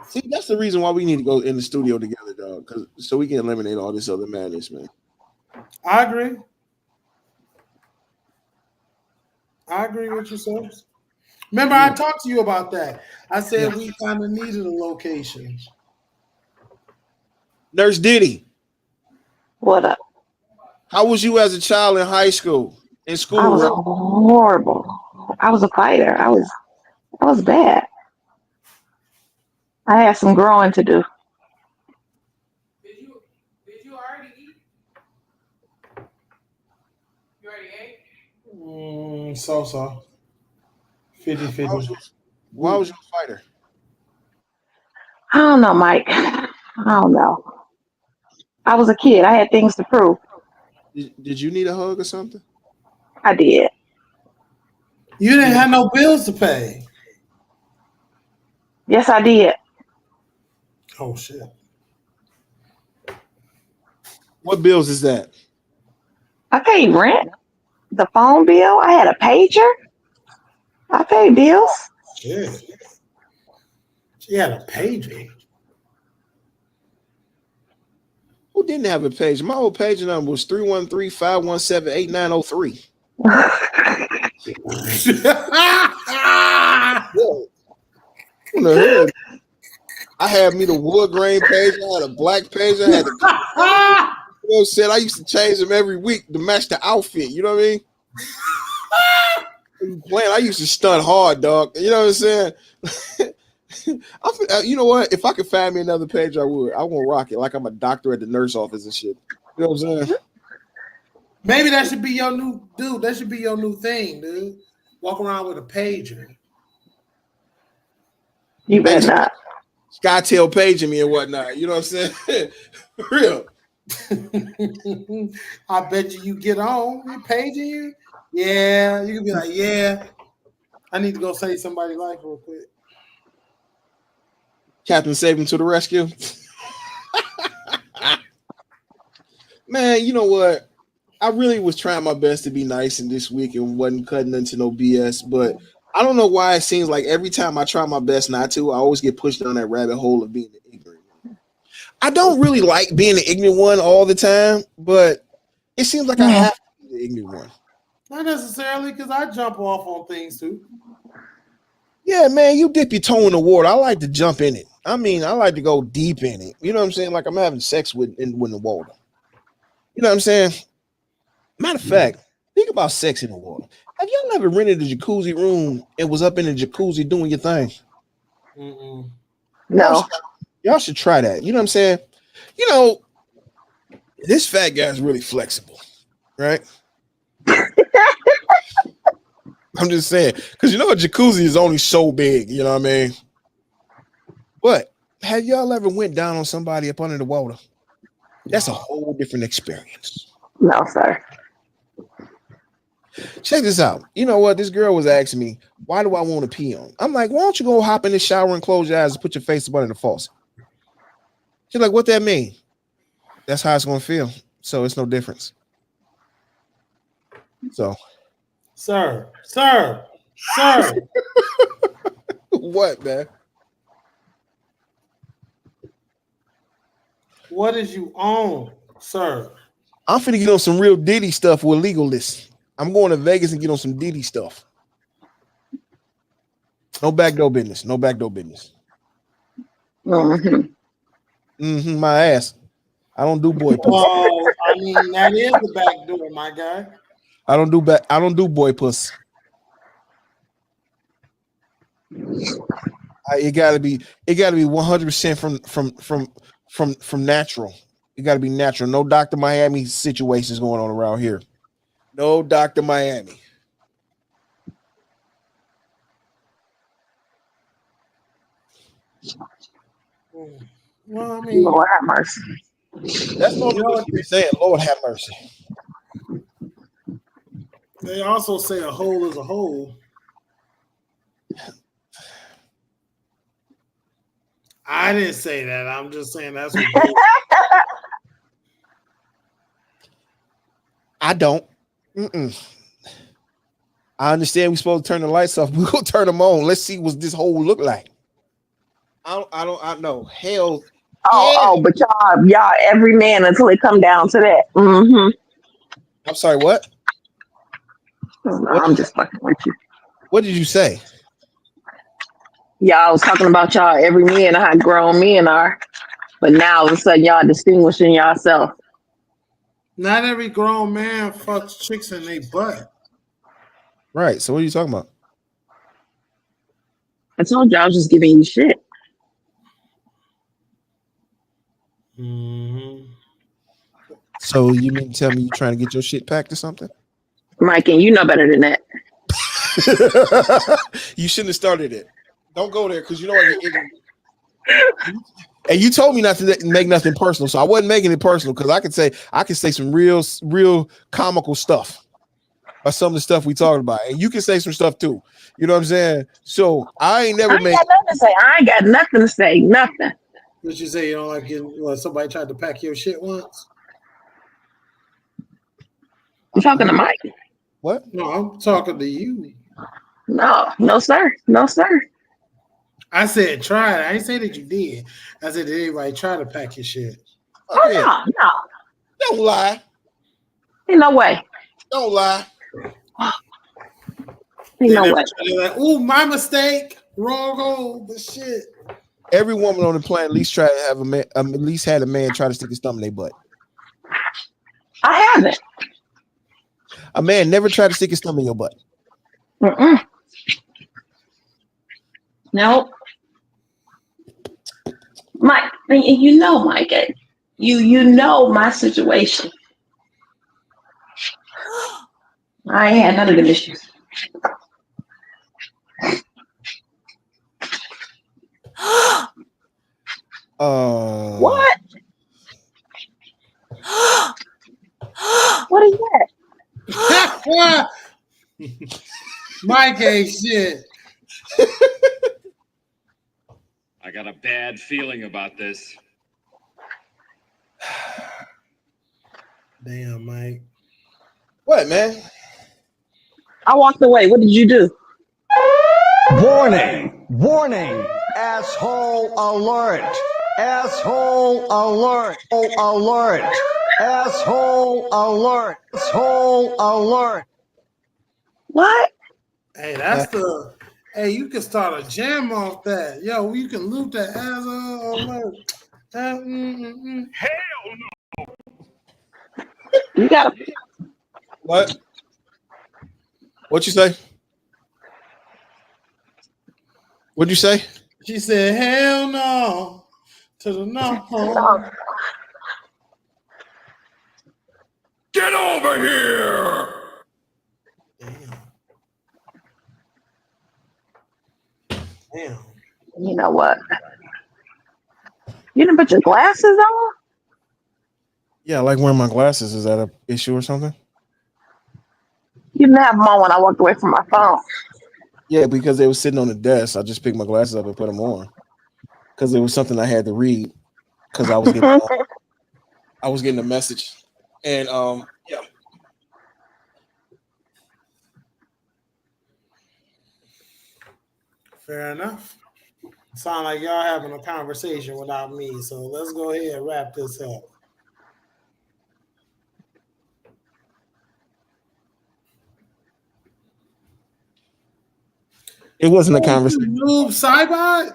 See, that's the reason why we need to go in the studio together, dog. Because so we can eliminate all this other madness, man. I agree. I agree with you, sir. Remember, I talked to you about that. I said we kind of needed a location. Nurse Diddy, What up? how was you as a child in high school? In school, I was right? horrible. I was a fighter. I was bad. I had some growing to do. Did you already eat? You already ate? So. 50-50. Why was you a fighter? I don't know, Mike. I don't know. I was a kid. I had things to prove. Did you need a hug or something? I did. You didn't have no bills to pay. Yes, I did. Oh shit. What bills is that? I paid rent, the phone bill. I had a pager. I paid bills. Shit. She had a pager. Who didn't have a page? My old page number was 313-517-8903. What the hell? I had me the wood grain page. I had a black page. I had the, you know what I'm saying? I used to change them every week to match the outfit. You know what I mean? I used to stunt hard, dog. You know what I'm saying? You know what? If I could find me another page, I would. I won't rock it like I'm a doctor at the nurse office and shit. You know what I'm saying? Maybe that should be your new dude. That should be your new thing, dude. Walk around with a pager. You better not. Skytail paging me and whatnot. You know what I'm saying? For real. I bet you get on. He paging you? Yeah. You can be like, yeah. I need to go save somebody's life real quick. Captain Save him to the rescue. Man, you know what? I really was trying my best to be nice in this week and wasn't cutting into no BS, but I don't know why it seems like every time I try my best not to, I always get pushed down that rabbit hole of being the ignorant one. I don't really like being the ignorant one all the time, but it seems like I have to be the ignorant one. Not necessarily, because I jump off on things too. Yeah, man, you dip your toe in the water. I like to jump in it. I mean, I like to go deep in it. You know what I'm saying? Like I'm having sex with the water. You know what I'm saying? Matter of fact, think about sex in the water. Have y'all ever rented a jacuzzi room and was up in the jacuzzi doing your thing? No. Y'all should try that. You know what I'm saying? You know, this fat guy's really flexible, right? I'm just saying, because you know a jacuzzi is only so big, you know what I mean? But have y'all ever went down on somebody up under the water? That's a whole different experience. No, sir. Check this out. You know what? This girl was asking me, why do I want to pee on? I'm like, why don't you go hop in the shower and close your eyes and put your face up under the faucet? She's like, what that mean? That's how it's going to feel. So it's no difference. So. Sir. What, man? What is you on, sir? I'm finna get on some real Diddy stuff with legalists. I'm going to Vegas and get on some Diddy stuff. No backdoor business. No backdoor business. My ass. I don't do boy pussy. Well, I mean, that is the back door, my guy. I don't do boy pussy. It gotta be 100% from natural. It gotta be natural. No Dr. Miami situations going on around here. No Dr. Miami. Well, I mean, Lord have mercy. That's what you're saying. Lord have mercy. They also say a hole is a hole. I didn't say that. I'm just saying that's what they I don't. I understand we're supposed to turn the lights off. We're gonna turn them on. Let's see what this hole look like. I know. Hell. But y'all, every man until it come down to that. Mm-hmm. I'm sorry, what? I'm just fucking with you. What did you say? Y'all was talking about y'all every man, how grown men are, but now all of a sudden y'all distinguishing yourself. Not every grown man fucks chicks in their butt. Right. So what are you talking about? I told you I was just giving you shit. Mm-hmm. So you mean to tell me you're trying to get your shit packed or something? Mike, and you know better than that. You shouldn't have started it. Don't go there because you know what. And you told me not to make nothing personal, so I wasn't making it personal because I could say some real comical stuff or some of the stuff we talked about, and you can say some stuff too. You know what I'm saying? So I ain't never made. Got nothing to say. I ain't got nothing to say. Nothing. What you say? You don't like getting somebody tried to pack your shit once? You talking to Mike? What? No, I'm talking to you. No, sir. No, sir. I said try it. I didn't say that you did. I said did anybody try to pack your shit? Okay. No. Don't lie. Ain't no way. Don't lie. Ain't no way. Like, ooh, my mistake. Wrong hole. But shit. Every woman on the planet at least try to have a man, at least had a man try to stick his thumb in their butt. I haven't. A man never tried to stick his thumb in your butt. Nope. Mike, you know, Mike, you know my situation. I ain't had none of them issues. What? What is that? Mike ain't shit. I got a bad feeling about this. Damn, Mike. What, man? I walked away. What did you do? Warning! Warning! Asshole alert! Asshole alert! Oh, alert! Asshole alert! Asshole alert! What? Hey, that's the. Hey, you can start a jam off that. Yo, you can loop that asshole alert. Hell no. You got to. What? What you say? What'd you say? She said, hell no. To the no. Get over here. Damn. You know what? You didn't put your glasses on? Yeah, I like wearing my glasses. Is that an issue or something? You didn't have them on when I walked away from my phone. Yeah, because they were sitting on the desk. I just picked my glasses up and put them on because it was something I had to read because I was getting a message, and yeah. Fair enough. Sound like y'all having a conversation without me, so let's go ahead and wrap this up. It wasn't a conversation. Noob Cybot?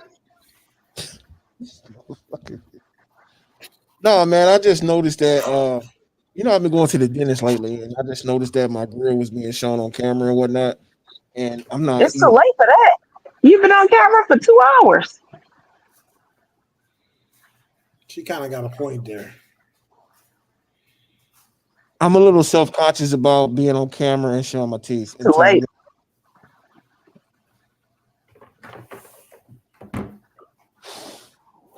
No, man, I just noticed that I've been going to the dentist lately, and I just noticed that my grill was being shown on camera and whatnot. And I'm not. It's too late for that. You've been on camera for 2 hours. She kind of got a point there. I'm a little self-conscious about being on camera and showing my teeth. Too late.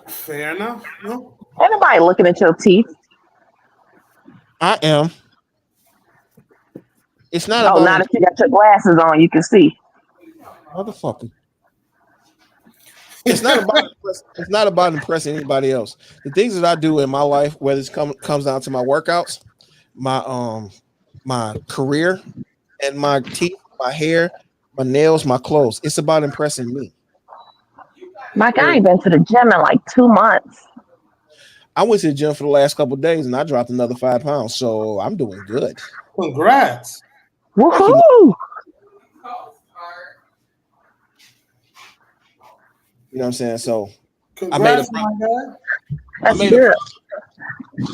Fair enough. No. Ain't nobody looking at your teeth. I am. It's not Oh, about. now that you got your glasses on, you can see. Motherfucker. It's not about impressing anybody else. The things that I do in my life, whether it comes down to my workouts, my career, and my teeth, my hair, my nails, my clothes. It's about impressing me. My guy ain't been to the gym in like 2 months. I went to the gym for the last couple of days and I dropped another 5 pounds, so I'm doing good. Congrats! Woohoo! You know what I'm saying? So Congrats, my guy. That's good.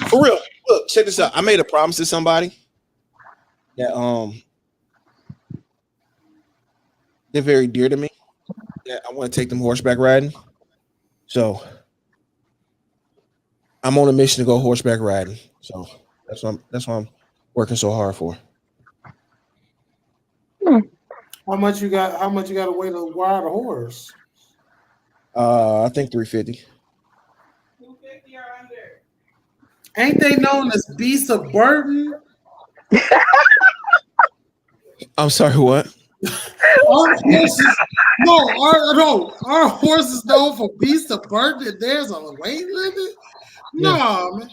For real. Look, check this out. I made a promise to somebody that they're very dear to me. Yeah, I want to take them horseback riding. So I'm on a mission to go horseback riding. So that's what I'm working so hard for. How much you got to wait to ride a horse? I think 350. Ain't they known as beasts of burden? I'm sorry, what? Our horses known for beasts of burden. There's a weight limit. No, man.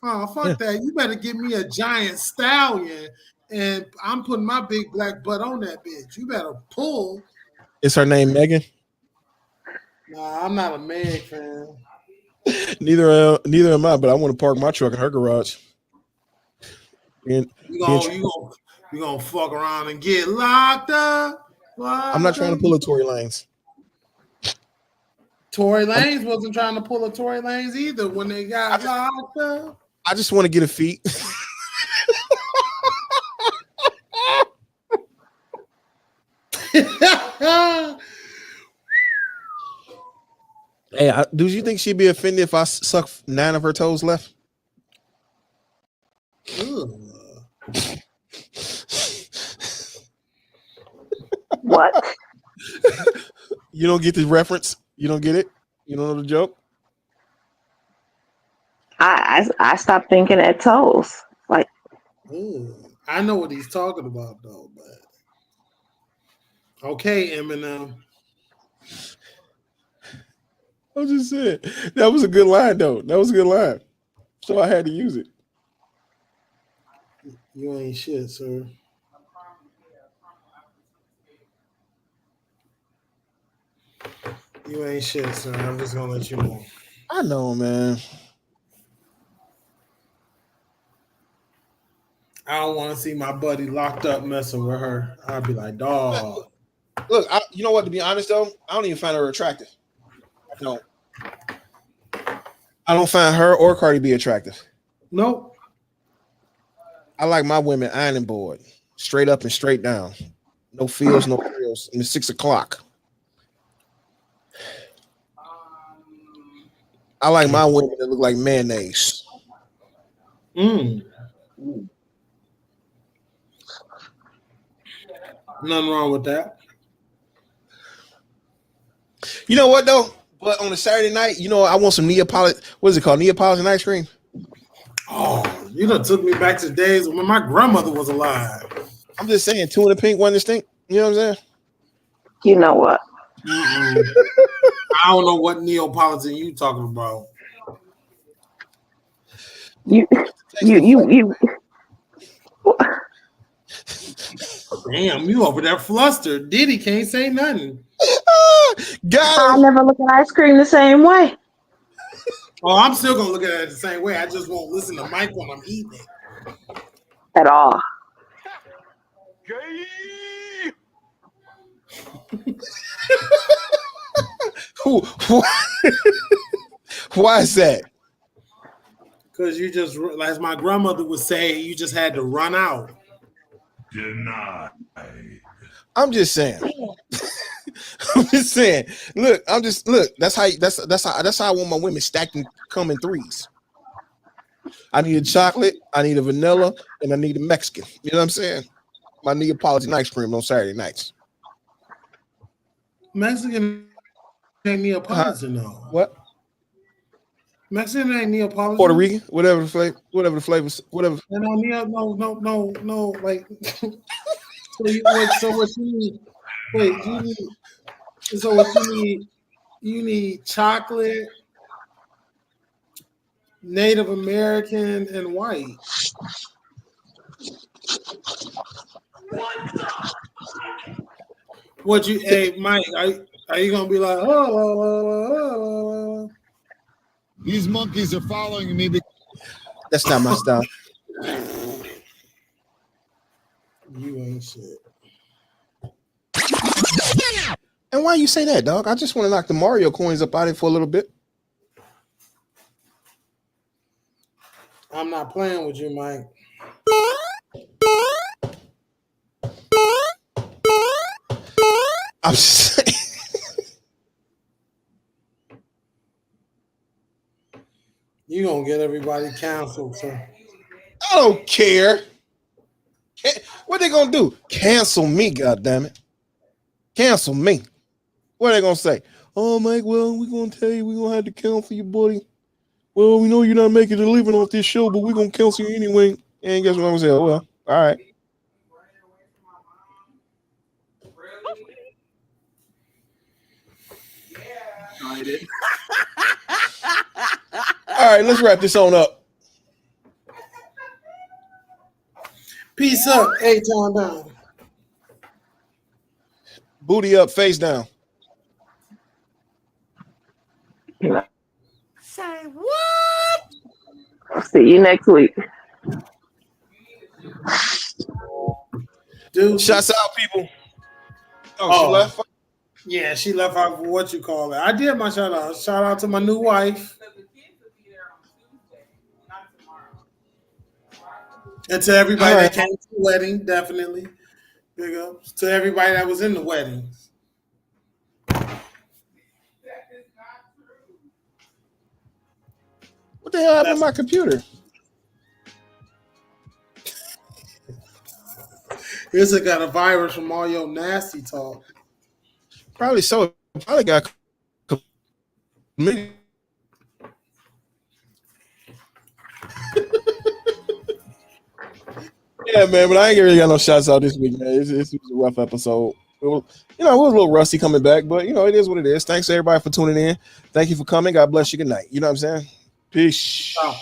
Oh, fuck that. You better give me a giant stallion, and I'm putting my big black butt on that bitch. You better pull. Is her name Megan? Nah, I'm not a Meg fan. Neither am I, but I want to park my truck in her garage. You gonna fuck around and get locked up? I'm not trying to pull a Tory Lanez. Tory Lanez wasn't trying to pull a Tory Lanez either when they got locked up. I just want to get a feet. Hey, do you think she'd be offended if I suck 9 of her toes left? What? You don't get the reference? You don't get it? You don't know the joke? I stopped thinking at toes. Like, I know what he's talking about though, but okay, Eminem. I'm just saying that was a good line though. That was a good line, so I had to use it. You ain't shit, sir. You ain't shit, sir. I'm just gonna let you know. I know, man. I don't want to see my buddy locked up messing with her. I'd be like, dog. Look, you know what? To be honest though, I don't even find her attractive. I don't find her or Cardi B attractive. Nope. I like my women ironing board, straight up and straight down. No feels, no frills. And it's 6 o'clock. I like my women that look like mayonnaise. Nothing wrong with that. You know what though? But on a Saturday night, you know, I want some Neapolitan. What is it called? Neapolitan ice cream. Oh, you done took me back to the days when my grandmother was alive. I'm just saying, 2 in the pink, 1 distinct. You know what I'm saying? You know what? I don't know what Neapolitan you talking about. You. Damn, you over there flustered. Diddy can't say nothing. I never look at ice cream the same way. Oh, I'm still gonna look at it the same way. I just won't listen to Mike when I'm eating it. At all. Why is that? Because you just, as my grandmother would say, you just had to run out. Deny. I'm just saying. I'm just saying. Look. That's how I want my women stacked and come in 3s. I need a chocolate, I need a vanilla, and I need a Mexican. You know what I'm saying? My Neapolitan ice cream on Saturday nights. Mexican ain't Neapolitan though. What? Mexican ain't Neapolitan. Puerto Rican, whatever the flavor. No. Like, so what you need? Wait, so what you need? You need chocolate, Native American, and white. What you, hey Mike? Are you gonna be like, oh? These monkeys are following me. That's not my style. You ain't shit. And why you say that, dog? I just want to knock the Mario coins up out of it for a little bit. I'm not playing with you, Mike. I'm just saying. You gonna get everybody canceled, sir. I don't care. What they gonna do? Cancel me, goddammit. Cancel me. What are they gonna say? Oh, Mike, well, we're gonna tell you we're gonna have to cancel you, buddy. Well, we know you're not making a living off this show, but we're gonna cancel you anyway. And guess what I'm gonna say? Oh, well, all right. Tried it. All right, let's wrap this on up. Peace up, A-Town down. Booty up, face down. Say what? I'll see you next week. Dude, Shouts out, people. Oh. She left. yeah, she left out for what you call it. I did my shout out. Shout out to my new wife. And to everybody that came to the wedding, definitely. Big ups. To everybody that was in the wedding. What the hell happened to my computer? This got a virus from all your nasty talk. Probably so. Probably got me. Yeah, man, but I ain't really got no shots out this week, man. This was a rough episode. It was a little rusty coming back, but it is what it is. Thanks everybody for tuning in. Thank you for coming. God bless you. Good night. You know what I'm saying? Peace. Oh.